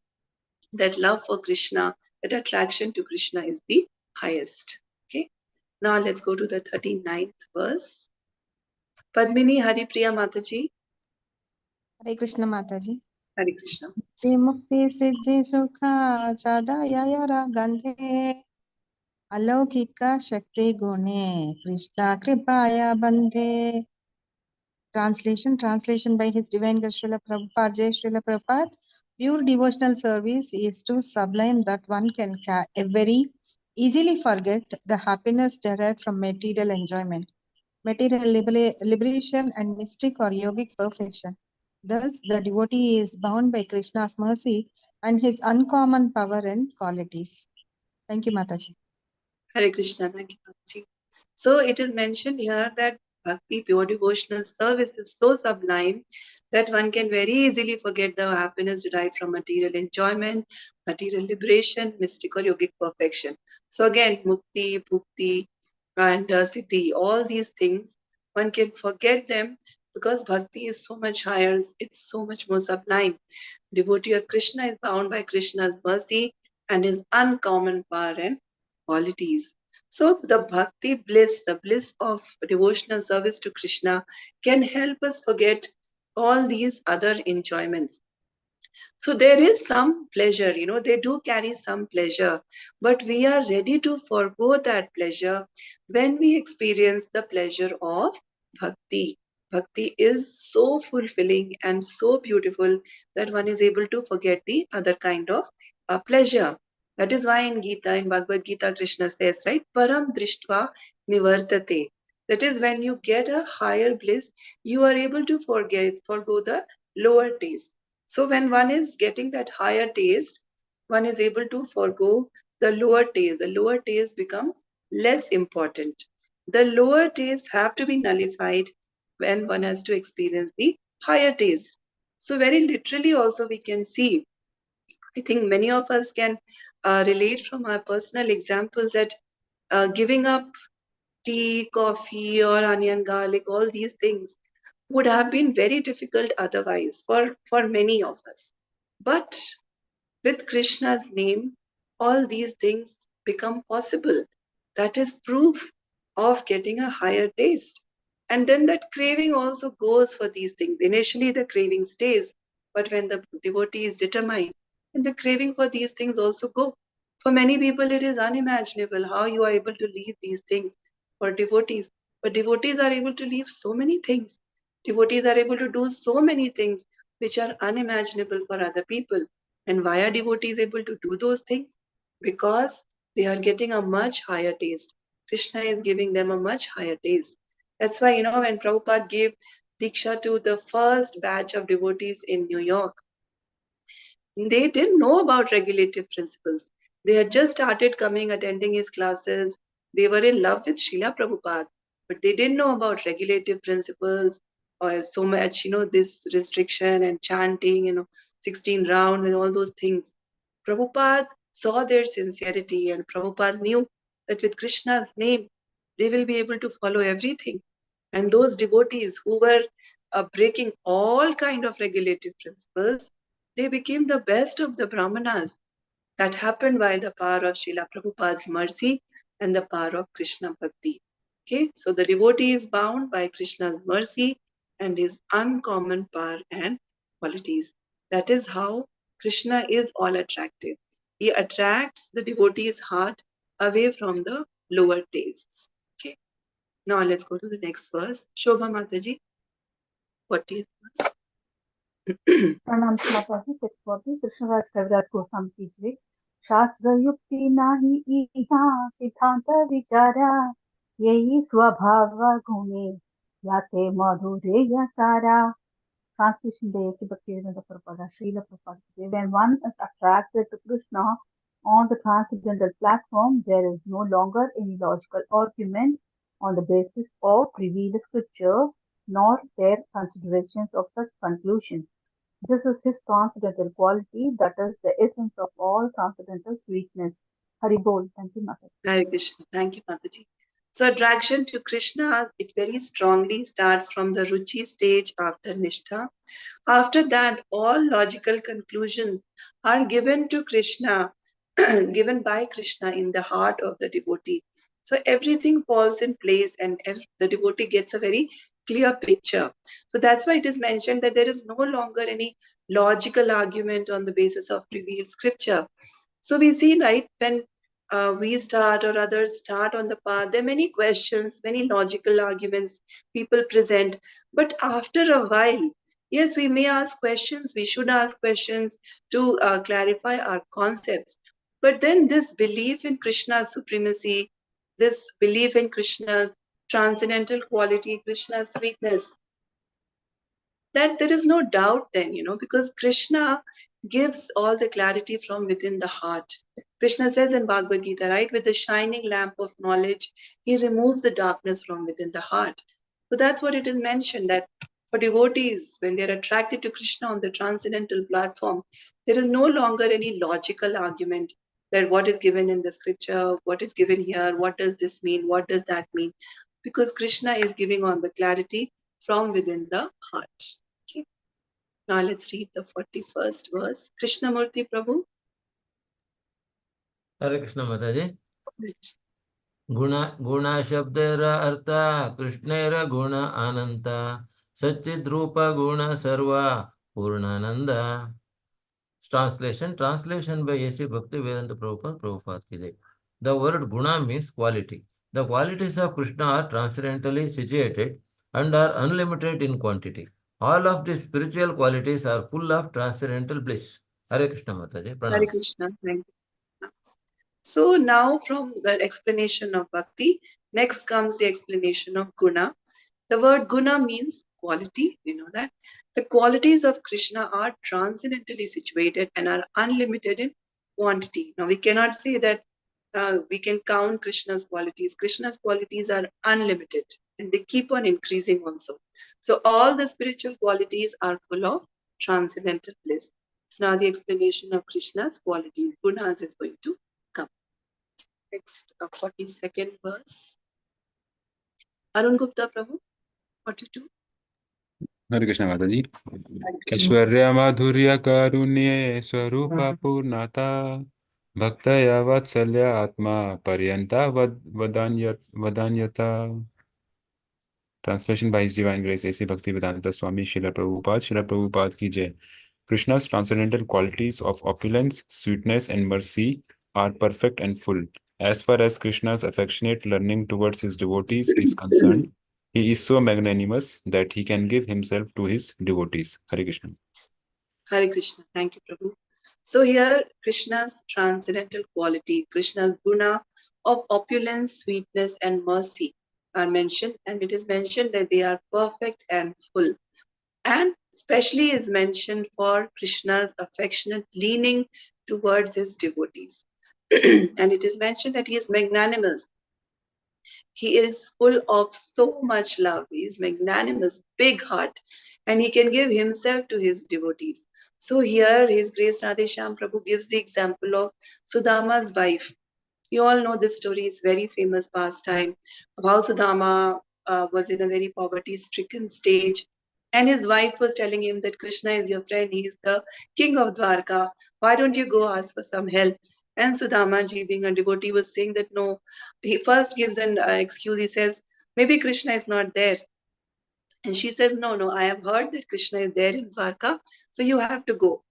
that love for Krishna, that attraction to Krishna is the highest. Okay. Now let's go to the 39th verse. Padmini Haripriya Mataji.
Hare Krishna Mataji.
Hare Krishna.
Mukti Siddhi Sukha Chadayayara Gandhe Alaukika Shakti Gune Krishna Kripaya Bandhe. Translation by His Divine Grace Srila Prabhupada. Jai Srila Prabhupada. Pure devotional service is too sublime that one can very easily forget the happiness derived from material enjoyment, material liberation, and mystic or yogic perfection. Thus, the devotee is bound by Krishna's mercy and his uncommon power and qualities. Thank you, Mataji.
Hare Krishna. Thank you, Mataji. So it is mentioned here that bhakti, pure devotional service, is so sublime that one can very easily forget the happiness derived from material enjoyment, material liberation, mystic or yogic perfection. So again, mukti, bhukti, and siddhi, all these things, one can forget them because bhakti is so much higher, it's so much more sublime. Devotee of Krishna is bound by Krishna's mercy and his uncommon power and qualities. So the bhakti bliss, the bliss of devotional service to Krishna, can help us forget all these other enjoyments. So there is some pleasure, they do carry some pleasure, but we are ready to forego that pleasure when we experience the pleasure of bhakti. Bhakti is so fulfilling and so beautiful that one is able to forget the other kind of pleasure. That is why in Gita, in Bhagavad Gita, Krishna says, right, Param Drishtva Nivartate. That is when you get a higher bliss, you are able to forgo the lower taste. So when one is getting that higher taste, one is able to forego the lower taste. The lower taste becomes less important. The lower taste have to be nullified when one has to experience the higher taste. So very literally also we can see, I think many of us can relate from our personal examples that giving up tea, coffee, or onion, garlic, all these things would have been very difficult otherwise for many of us. But with Krishna's name, all these things become possible. That is proof of getting a higher taste. And then that craving also goes for these things. Initially, the craving stays, but when the devotee is determined, and the craving for these things also go. For many people, it is unimaginable how you are able to leave these things for devotees. But devotees are able to leave so many things. Devotees are able to do so many things which are unimaginable for other people. And why are devotees able to do those things? Because they are getting a much higher taste. Krishna is giving them a much higher taste. That's why, when Prabhupada gave Diksha to the first batch of devotees in New York, they didn't know about regulative principles. They had just started coming, attending his classes. They were in love with Srila Prabhupada, but they didn't know about regulative principles or so much, this restriction and chanting, 16 rounds and all those things. Prabhupada saw their sincerity, and Prabhupada knew that with Krishna's name, they will be able to follow everything. And those devotees who were breaking all kind of regulative principles, they became the best of the Brahmanas. That happened by the power of Srila Prabhupada's mercy and the power of Krishna Bhakti. Okay, so the devotee is bound by Krishna's mercy and his uncommon power and qualities. That is how Krishna is all attractive. He attracts the devotee's heart away from the lower tastes. Okay, now let's go to the next verse. Shobha Mataji, 40th verse.
प्रणाम माताजी। 640 कृष्णराज कविराज गोस्वामी कीजिए। शास्त्र युक्ति नाही इहा सिद्धांत विचारा, यही स्वभाव गुणे याते मधुरे या सारा। Translation by A.C. Bhaktivedanta Prabhupada, Srila Prabhupada. When one is attracted to Krishna on the transcendental platform, there is no longer any logical argument on the basis of revealed scripture, nor their considerations of such conclusions. This is his transcendental quality, that is the essence of all transcendental sweetness. Hari Bol. Thank you, Mataji.
Hare Krishna. Thank you, Mataji. So attraction to Krishna, it very strongly starts from the Ruchi stage after Nishtha. After that, all logical conclusions are given to Krishna, given by Krishna in the heart of the devotee. So everything falls in place and the devotee gets a very clear picture. So that's why it is mentioned that there is no longer any logical argument on the basis of revealed scripture. So we see, right, when we start or others start on the path, there are many questions, many logical arguments people present. But after a while, yes, we may ask questions, we should ask questions to clarify our concepts. But then this belief in Krishna's supremacy, this belief in Krishna's transcendental quality, Krishna's sweetness, that there is no doubt then, because Krishna gives all the clarity from within the heart. Krishna says in Bhagavad Gita, right, with the shining lamp of knowledge, he removes the darkness from within the heart. So that's what it is mentioned, that for devotees, when they're attracted to Krishna on the transcendental platform, there is no longer any logical argument that what is given in the scripture, what is given here, what does this mean, what does that mean? Because Krishna is giving on the clarity from within the heart. Okay. Now let's read the 41st verse. Krishnamurti Prabhu.
Hare Krishna Mataji. Guna shabdera artha Krishnera guna ananta Satchidrupa guna sarva Purnananda. Translation by A.C. Bhaktivedanta Prabhupada ki jai. The word guna means quality. The qualities of Krishna are transcendentally situated and are unlimited in quantity. All of the spiritual qualities are full of transcendental bliss. Hare Krishna Mataji. Pranam.
Hare Krishna. Thank you. So now from the explanation of bhakti, next comes the explanation of guna. The word guna means quality, you know that. The qualities of Krishna are transcendentally situated and are unlimited in quantity. Now we cannot say that we can count Krishna's qualities. Krishna's qualities are unlimited and they keep on increasing also. So all the spiritual qualities are full of transcendental bliss. So now the explanation of Krishna's qualities, gunas, is going to come. Next, 42nd verse. Arun Gupta Prabhu, 42.
हरे कृष्ण माता जी। ऐश्वर्य माधुर्य कारुण्य स्वरूप पूर्णता भक्तया वात्सल्य आत्मा पर्यंता वदान्यता। Translation by His Divine Grace A.C. Bhaktivedanta Swami Srila Prabhupada ki jai. Krishna's transcendental qualities of opulence, sweetness and mercy are perfect and full. As far as Krishna's affectionate learning towards his devotees is concerned, he is so magnanimous that he can give himself to his devotees. Hare Krishna.
Hare Krishna. Thank you, Prabhu. So here, Krishna's transcendental quality, Krishna's guna of opulence, sweetness, and mercy are mentioned, and it is mentioned that they are perfect and full. And especially is mentioned for Krishna's affectionate leaning towards his devotees. And it is mentioned that he is magnanimous. He is full of so much love. He is magnanimous, big heart, and he can give himself to his devotees. So here, His Grace Radhesham Prabhu gives the example of Sudama's wife. You all know this story. It's very famous pastime of how Sudama was in a very poverty-stricken stage, and his wife was telling him that Krishna is your friend. He is the king of Dwarka. Why don't you go ask for some help? And Sudama ji, being a devotee, was saying that no. He first gives an excuse. He says, maybe Krishna is not there. And she says, no, I have heard that Krishna is there in Dwarka, so you have to go.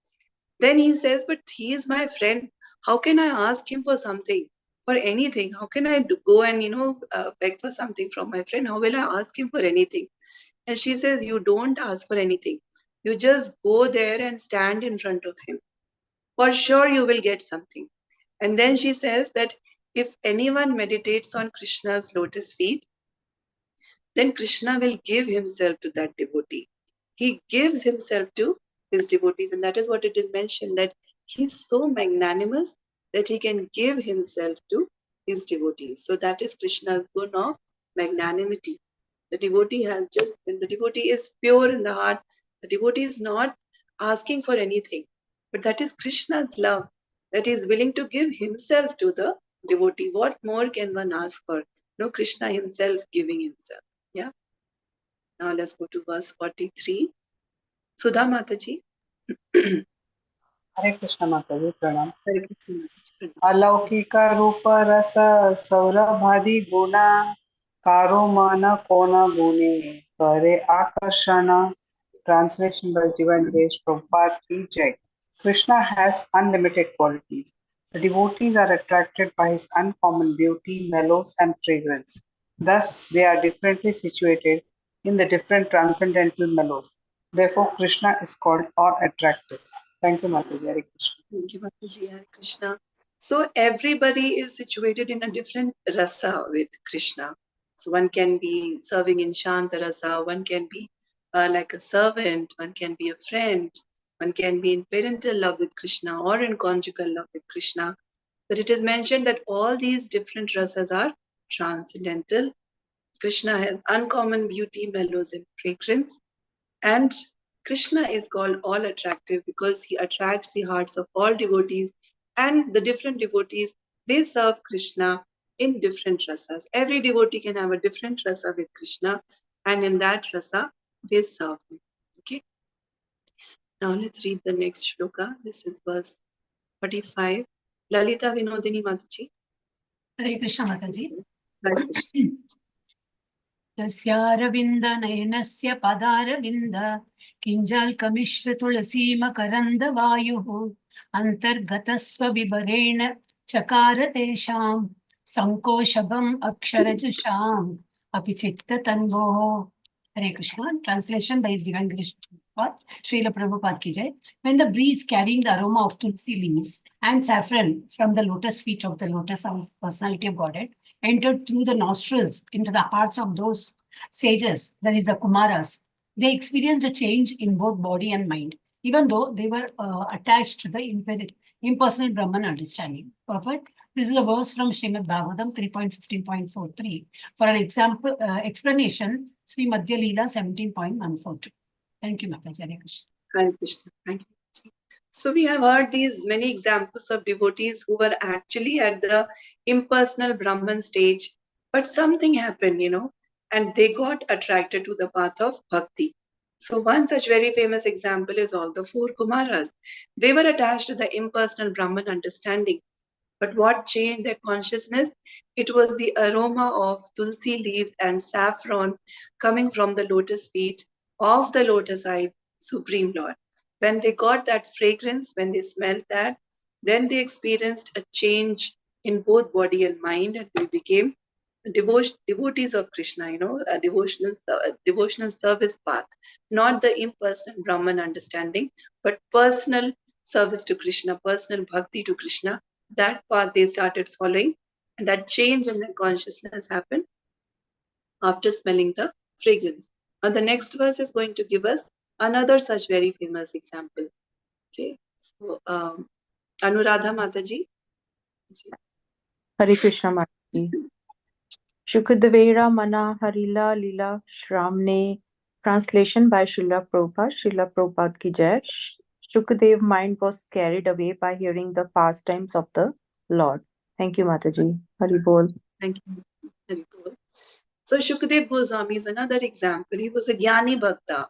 Then he says, but he is my friend. How can I ask him for something, for anything? How can I go and, beg for something from my friend? How will I ask him for anything? And she says, you don't ask for anything. You just go there and stand in front of him. For sure you will get something. And then she says that if anyone meditates on Krishna's lotus feet, then Krishna will give himself to that devotee. He gives himself to his devotees, and that is what it is mentioned, that he is so magnanimous that he can give himself to his devotees. So that is Krishna's gun of magnanimity. The devotee has just, when the devotee is pure in the heart, the devotee is not asking for anything, but that is Krishna's love, that he is willing to give himself to the devotee. What more can one ask for? No, Krishna himself giving himself. Yeah. Now let's go to verse 43. Sudha Mataji.
हरे कृष्ण माता जी प्रणाम।
Hare Krishna Mataji.
अलौकिक रूप रस सौरभादि गुणा कारो मन कोन गुणे करे आकर्षण। Translation by Divine Grace Prabhupada ki Jai. Krishna has unlimited qualities. The devotees are attracted by his uncommon beauty, mellows, and fragrance. Thus, they are differently situated in the different transcendental mellows. Therefore, Krishna is called all attractive. Thank you, Mataji. Hare Krishna.
Thank you, Mataji. Hare Krishna. So everybody is situated in a different rasa with Krishna. So one can be serving in Shanta rasa, one can be like a servant, one can be a friend, one can be in parental love with Krishna or in conjugal love with Krishna. But it is mentioned that all these different rasas are transcendental. Krishna has uncommon beauty, mellows, and fragrance. And Krishna is called all attractive because he attracts the hearts of all devotees, and the different devotees, they serve Krishna in different rasas. Every devotee can have a different rasa with Krishna, and in that rasa, they serve him. Okay. Now let's read the next shloka. This is verse 45. Lalita Vinodini Mataji.
Hare Krishna Mataji.
Hare Krishna.
तस्यारविन्दनयनस्य पदारविन्द किञ्जाल्कमिश्रतुलसीमकरन्दवायुः अन्तर्गतस्वविवरेण चकार तेषां सङ्कोशभम् अक्षरजुषाम् अपि चित्ततन्वोः. Hare Krishna. Translation by His Divine Grace Srila Prabhupada ki Jai. When the breeze carrying the aroma of tulsi leaves and saffron from the lotus feet of the lotus of personality of Godhead entered through the nostrils into the hearts of those sages, that is the Kumaras, they experienced a change in both body and mind, even though they were attached to the impersonal Brahman understanding. Perfect. This is a verse from Srimad Bhagavatam 3.15.43. For an example, explanation, Sri Madhya Lila 17.142. Thank you, Mataji. Hare Krishna.
Hare Krishna. Thank you. So we have heard these many examples of devotees who were actually at the impersonal Brahman stage, but something happened, and they got attracted to the path of bhakti. So one such very famous example is all the four Kumaras. They were attached to the impersonal Brahman understanding. But what changed their consciousness? It was the aroma of tulsi leaves and saffron coming from the lotus feet of the lotus-eyed Supreme Lord. When they got that fragrance, when they smelled that, then they experienced a change in both body and mind, and they became devotees of Krishna, a devotional service path, not the impersonal Brahman understanding, but personal service to Krishna, personal bhakti to Krishna. That path they started following, and that change in their consciousness happened after smelling the fragrance. And the next verse is going to give us another such very famous example. Okay, so Anuradha Mataji.
Hare Krishna Mataji. Shukadevera Mana Harila Lila Shramne. Translation by Srila Prabhupada. Srila Prabhupada ki jai. Shukadev mind was carried away by hearing the pastimes of the Lord. Thank you, Mataji. Hari Bol.
Thank you. Hari Bol. So Shukadev Goswami is another example. He was a Jnani Bhakta,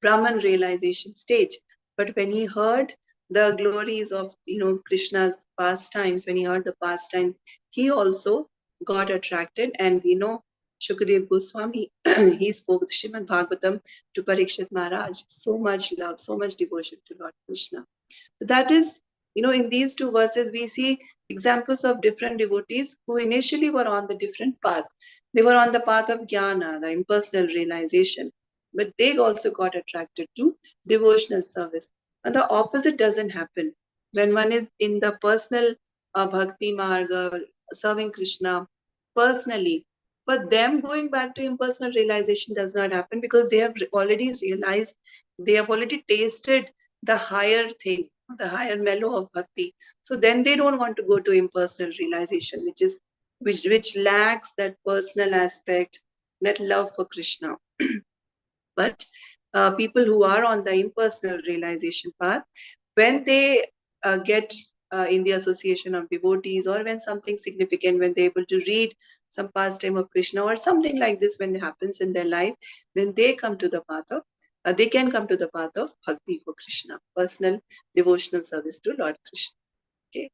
Brahman realization stage. But when he heard the glories of Krishna's pastimes, when he heard the pastimes, he also got attracted. And we know Shukadev Goswami, he spoke the Srimad Bhagavatam to Parikshit Maharaj. So much love, so much devotion to Lord Krishna. So that is, in these two verses, we see examples of different devotees who initially were on the different path. They were on the path of jnana, the impersonal realization, but they also got attracted to devotional service. And the opposite doesn't happen. When one is in the personal bhakti marga, serving Krishna personally, but them going back to impersonal realization does not happen, because they have already realized, they have already tasted the higher thing, the higher mellow of bhakti. So then they don't want to go to impersonal realization, which lacks that personal aspect, that love for Krishna. But people who are on the impersonal realization path, when they get in the association of devotees, or when something significant, when they're able to read some pastime of Krishna or something like this, when it happens in their life, then they come to the path of they can come to the path of bhakti for Krishna, personal devotional service to Lord Krishna. Okay,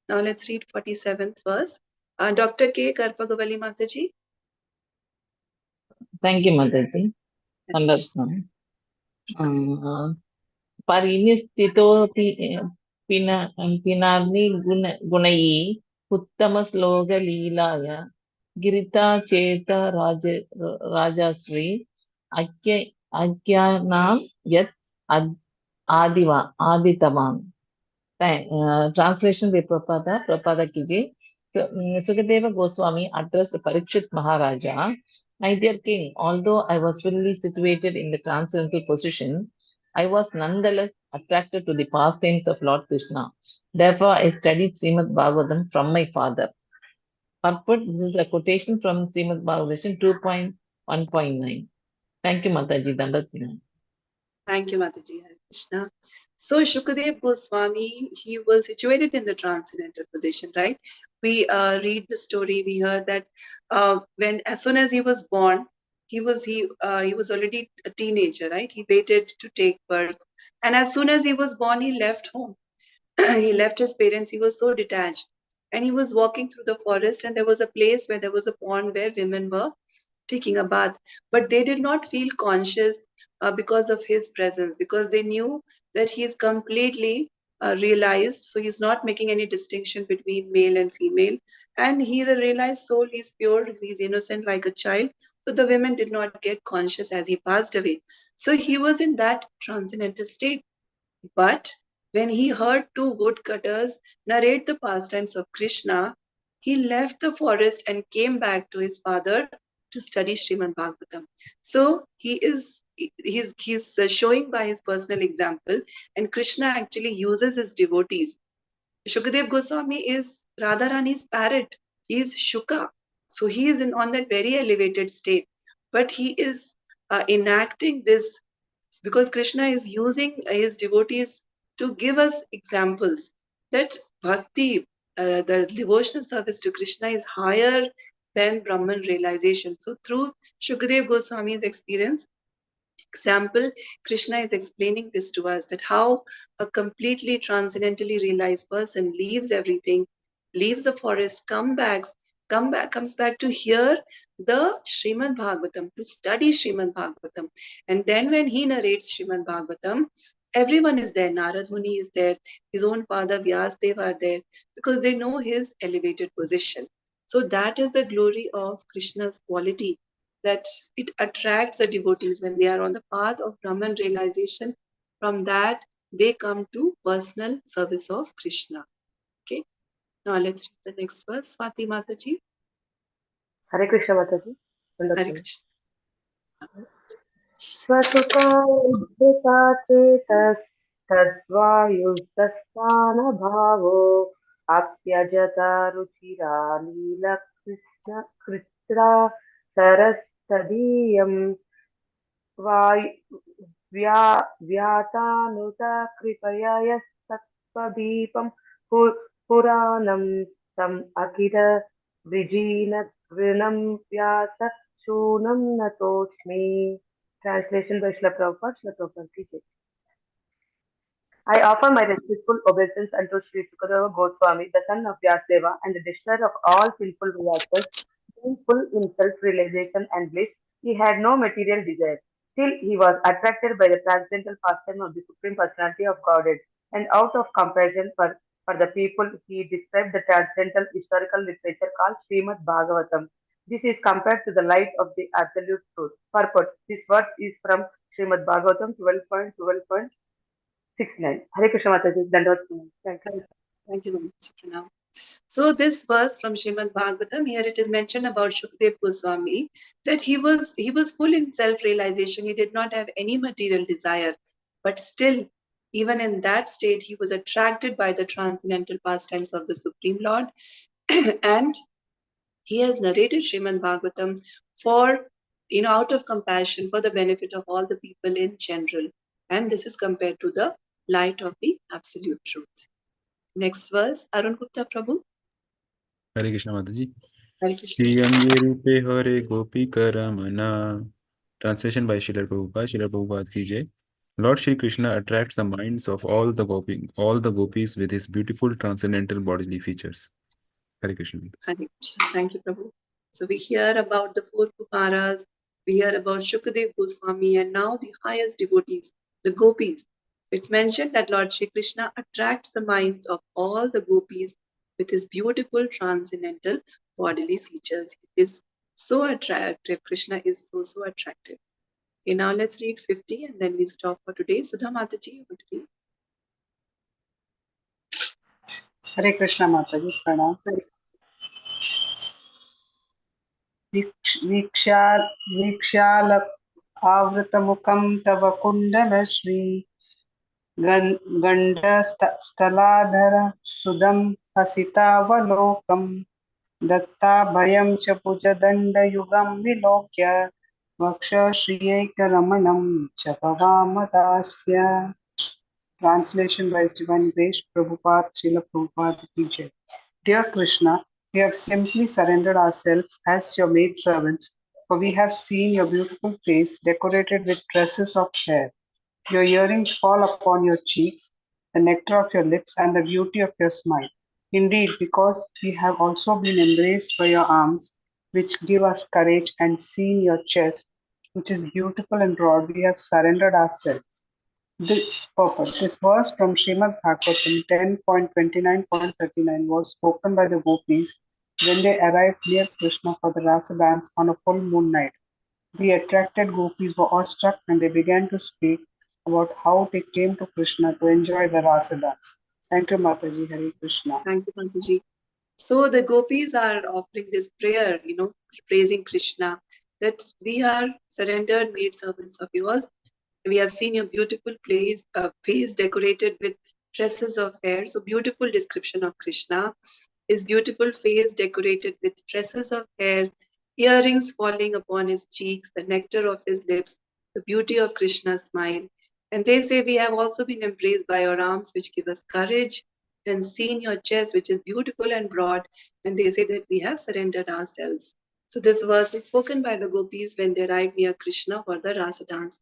now let's read 47th verse. Dr. K. Karpagavali Mataji.
Thank you, Mataji. Understand. परिनिष्ठितोऽपि पिनाग्नि गुणैः उत्तमश्लोकलीलाय गिरिता चेत राजश्री अज्ञानां यत् आदितवान्. Translation by Prabhupada Kiji. Sukadeva Goswami addressed Parikshit Maharaja. My dear king, although I was fully situated in the transcendental position, I was nonetheless attracted to the pastimes of Lord Krishna. Therefore, I studied Srimad Bhagavatam from my father. Purport, this is a quotation from Srimad Bhagavatam 2.1.9. Thank you, Mataji. Dandatina.
Thank you, Mataji. Hare Krishna. So Shukadev Goswami, he was situated in the transcendental position, right? We read the story. We heard that as soon as he was born, he was already a teenager, right? He waited to take birth, and as soon as he was born, he left home. He left his parents. He was so detached, and he was walking through the forest, and there was a place where there was a pond where women were taking a bath, but they did not feel conscious because of his presence, because they knew that he is completely realized. So he's not making any distinction between male and female, and he is a realized soul. He's pure, he's innocent like a child. So the women did not get conscious as he passed away. So he was in that transcendental state. But when he heard two woodcutters narrate the pastimes of Krishna, he left the forest and came back to his father to study Srimad Bhagavatam. So he is he's showing by his personal example, and Krishna actually uses his devotees. Shukadev Goswami is Radharani's parrot. He is Shuka. So he is on that very elevated state. But he is enacting this because Krishna is using his devotees to give us examples that bhakti, the devotional service to Krishna, is higher than Brahman realization. So through Shukadev Goswami's experience, example, Krishna is explaining this to us, that how a completely transcendentally realized person leaves everything, leaves the forest, comes back to hear the Srimad Bhagavatam, to study Srimad Bhagavatam. And then when he narrates Srimad Bhagavatam, everyone is there. Narad Muni is there, his own father Vyasdev are there, because they know his elevated position. So that is the glory of Krishna's quality, that it attracts the devotees when they are on the path of Brahman realization. From that, they come to personal service of Krishna. Okay. Now let's read the next verse. Swati Mataji.
Hare Krishna Mataji.
Hare Krishna.
तद्वायुस्तस्थानभावो आप्यजता Ruchira लीलकृष्ण कृत्रा सरस्तदीयं व्यातानुत कृपया यस्तत्त्वदीपं पुराणं तम् अखिल वृजीनगृणं व्यास शूनं नतोऽस्मि. Translation by Srila Prabhupada. Srila Prabhupada ki jai. I offer my respectful obeisance unto Sri Sukadeva Goswami, the son of Vyasdeva and the destroyer of all sinful reactions. Being full in self-realization and bliss, he had no material desire. Still, he was attracted by the transcendental pastime of the Supreme Personality of Godhead, and out of compassion for the people, he described the transcendental historical literature called Srimad Bhagavatam. This is compared to the light of the absolute truth. Purport. This verse is from Srimad Bhagavatam 12.12.69. Hare Krishna Mataji. Dandavat. Thank you.
Thank you very much for now. So this verse from Srimad Bhagavatam, here it is mentioned about Shukadev Goswami, that he was full in self-realization. He did not have any material desire, but still, even in that state, he was attracted by the transcendental pastimes of the Supreme Lord, and he has narrated Srimad Bhagavatam for, out of compassion for the benefit of all the people in general. And this is compared to the light of the absolute truth. Next verse, Arun Gupta Prabhu.
Hare Krishna Mataji.
Hare Krishna.
Shriyangi Rupe Hare Gopi Karamana. Translation by Srila Prabhupada ki jai. Lord Shri Krishna attracts the minds of all the gopis with his beautiful transcendental bodily features. Hare Krishna.
Hare Krishna. Thank you, Prabhu. So we hear about the four Kumaras, we hear about Shukadev Goswami, and now the highest devotees, the gopis. It's mentioned that Lord Shri Krishna attracts the minds of all the gopis with his beautiful transcendental bodily features. He is so attractive. Krishna is so attractive. Okay, now let's read 50 and then we'll stop for today. Sudha Mataji, you want to read?
Hare Krishna Mataji, Pranam. वीक्षाल आवृतमुखं तव कुण्डलश्री गण्डस्थलाधर सुदं हसितावलोकं दत्ताभयं च भुजदण्डयुगं विलोक्य वक्षश्रियैकरमणं च भवामदास्य. Translation by His Divine Grace, Prabhupada, Srila Prabhupada ki jai. Dear Krishna, we have simply surrendered ourselves as your maidservants, for we have seen your beautiful face decorated with tresses of hair. Your earrings fall upon your cheeks, the nectar of your lips, and the beauty of your smile. Indeed, because we have also been embraced by your arms, which give us courage, and seen your chest, which is beautiful and broad, we have surrendered ourselves. This verse from Srimad Bhagavatam 10.29.39 was spoken by the gopis when they arrived near Krishna for the rasa dance on a full moon night. The attracted gopis were awestruck and they began to speak about how they came to Krishna to enjoy the rasa dance. Thank you, Mataji. Hare Krishna.
Thank you, Mataji. So the gopis are offering this prayer, praising Krishna. that we are surrendered maid servants of yours. We have seen your beautiful face decorated with tresses of hair. So beautiful description of Krishna. His beautiful face decorated with tresses of hair, earrings falling upon his cheeks, the nectar of his lips, the beauty of Krishna's smile. And they say we have also been embraced by your arms, which give us courage, and seen your chest, which is beautiful and broad. And they say that we have surrendered ourselves. So this verse is spoken by the gopis when they arrive near Krishna for the rasa dance.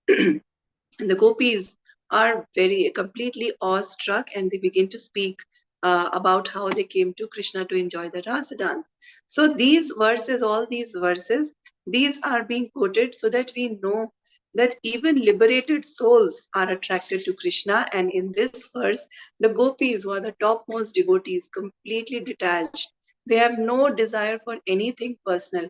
The gopis are very completely awestruck and they begin to speak about how they came to Krishna to enjoy the rasa dance. So these verses, all these verses, these are being quoted so that we know that even liberated souls are attracted to Krishna. And in this verse, the gopis, who are the topmost devotees, completely detached. They have no desire for anything personal.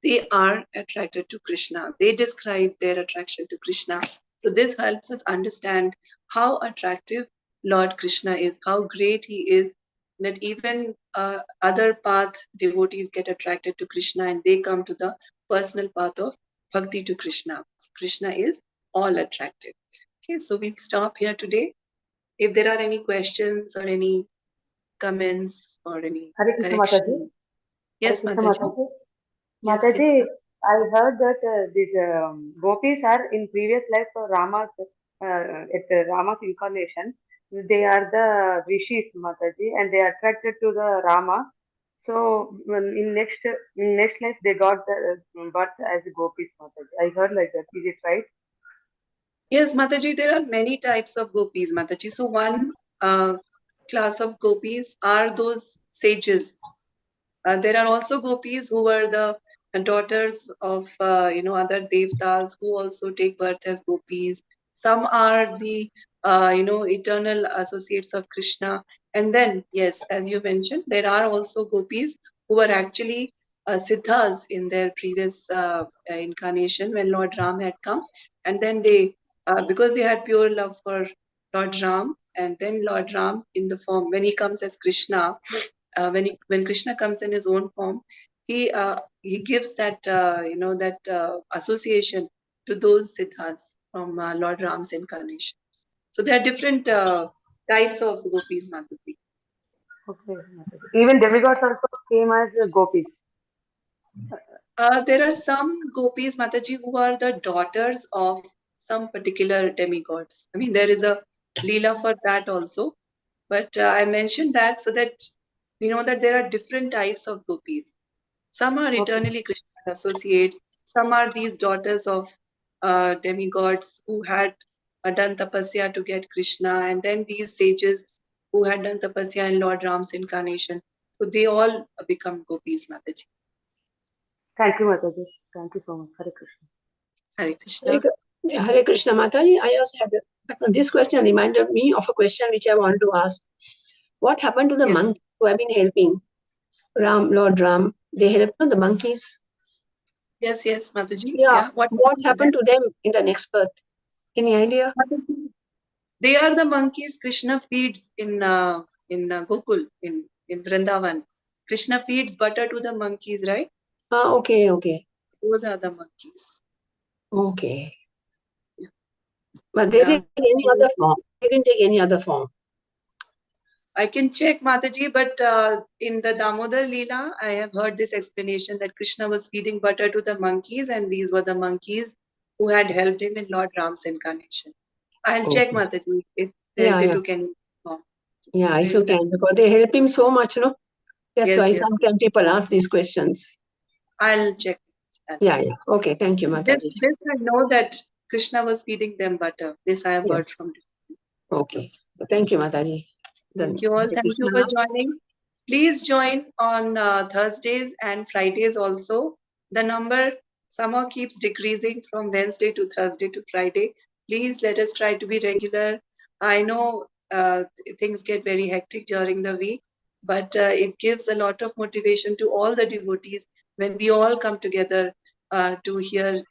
They are attracted to Krishna. They describe their attraction to Krishna. So this helps us understand how attractive Lord Krishna is, how great he is, that even other path devotees get attracted to Krishna and they come to the personal path of bhakti to Krishna. So Krishna is all attractive. Okay, so we'll stop here today. If there are any questions or any comments or any
Hare Krishna Mataji.
correction.
Hare
Yes,
Krishna
Mataji.
Mataji.
Yes,
Mataji,
yes.
I heard that these gopis are in previous life Rama's at Rama's incarnation. They are the rishis, Mataji, and they are attracted to the Rama. So in next life they got the birth as gopis, Mataji. I heard like that. Is it right?
Yes, Mataji, there are many types of gopis, Mataji. So one class of gopis are those sages. There are also gopis who were the daughters of other devtas who also take birth as gopis. Some are the eternal associates of Krishna. And then, yes, as you mentioned, there are also gopis who were actually siddhas in their previous incarnation when Lord Ram had come. And then they, because they had pure love for Lord Ram, and then Lord Ram in the form, when he comes as Krishna, when Krishna comes in his own form, he gives that association to those siddhas from Lord Ram's incarnation. So there are different types of gopis, Madhuri.
Okay. Mataji. Even demigods also came as gopis.
There are some gopis, Mataji, who are the daughters of some particular demigods. I mean, there is a Lila for that also. But I mentioned that so that we know that there are different types of gopis. Some are
Okay.
eternally Krishna associates. Some are these daughters of demigods who had done tapasya to get Krishna, and then these sages who had done tapasya in Lord Ram's incarnation. So they all become gopis, Mataji.
Thank you, Mataji. Thank you so much. Hare Krishna.
Hare Krishna.
Hare Krishna Mataji. I also have this question reminded me of a question which I wanted to ask. What happened to the
Yes.
monks who have been helping Lord Ram? They helped the monkeys.
Yes, Mataji.
Yeah.
What
happened to them in the next birth? Any idea?
They are the monkeys Krishna feeds in Gokul, in Vrindavan. Krishna feeds butter to the monkeys, right?
Okay.
Those are the monkeys.
Okay.
Yeah.
But they didn't take any other form. They didn't take any other form.
I can check, Mataji, but in the Damodar Lila, I have heard this explanation that Krishna was feeding butter to the monkeys, and these were the monkeys who had helped him in Lord Ram's incarnation. I'll check, Mataji, if they took any form.
Yeah, if you can, because they help him so much, no? That's
Yes,
why
yes.
sometimes people ask these questions.
I'll check.
Yeah. Okay, thank you,
This
Mataji.
I know that Krishna was feeding them butter. This I have heard
Yes.
from.
Okay. Thank you, Mataji.
Thank you all.
Hare
Thank you
Krishna.
for joining. Please join on Thursdays and Fridays also. The number somehow keeps decreasing from Wednesday to Thursday to Friday. Please let us try to be regular. I know things get very hectic during the week, but it gives a lot of motivation to all the devotees when we all come together to hear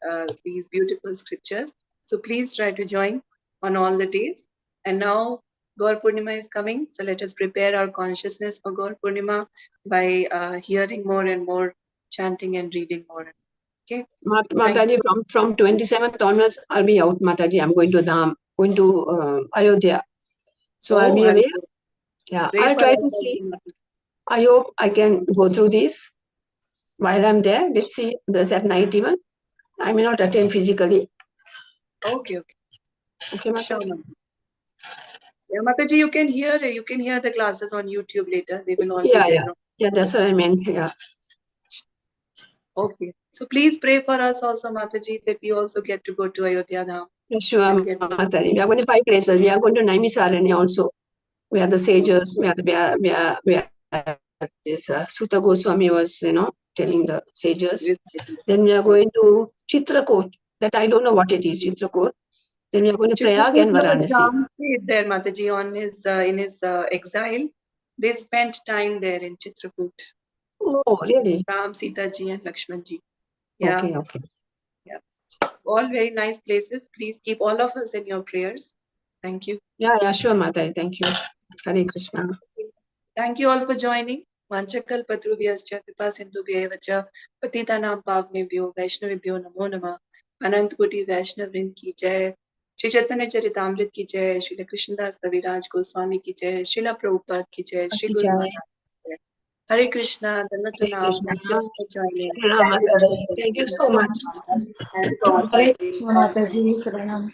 these beautiful scriptures. So please try to join on all the days. And now Gaur Purnima is coming, so let us prepare our consciousness for Gaur Purnima by hearing more and more, chanting and reading more. Okay.
Mataji, from 27th onwards, I'll be out, Mataji. I'm going to Dham, going to Ayodhya. So I'll be away. Yeah, I'll try to see. I hope I can go through this while I'm there. Let's see. There's at night even. I may not attend physically.
Okay.
Okay, Mataji.
Sure, yeah, Mataji, you can hear the classes on YouTube later. They will all be there.
Yeah, that's what I meant. Yeah.
Okay. So please pray for us also, Mataji, that we also get to go to Ayodhya Dham.
Yeah, sure, Mataji. We are going to 5 places. We are going to Naimisaranya also. We are the sages. We are this Sutta Goswami was, telling the sages. Then we are going to Chitrakot. That I don't know what it is, Chitrakot. Then we are going to Prayag and Varanasi.
There, Mataji, on his in his exile, they spent time there in Chitrakut.
Oh, really?
Ram, Sita ji, and Lakshman ji. Yeah.
Okay.
Yeah. All very nice places. Please keep all of us in your prayers. Thank you.
Yeah, sure, Mataji. Thank you. Hare Krishna.
Thank you all for joining. Vanchakal Patrubhyascha Kripa Sindhubhyev cha Patitanam Pavnebhyo Vaishnavibhyo Namo Namah. Anant Koti Vaishnav Vrind ki jai. Shri Chaitanya Charitamrit ki jai. Shri Krishnadas Kaviraj Goswami ki jai. Srila Prabhupada ki jai. Shri Guru Maharaj ki jai. Hare Krishna. Dandatanam. Thank you for joining.
Thank you so much.
Hare Krishna, Mataji. Pranam.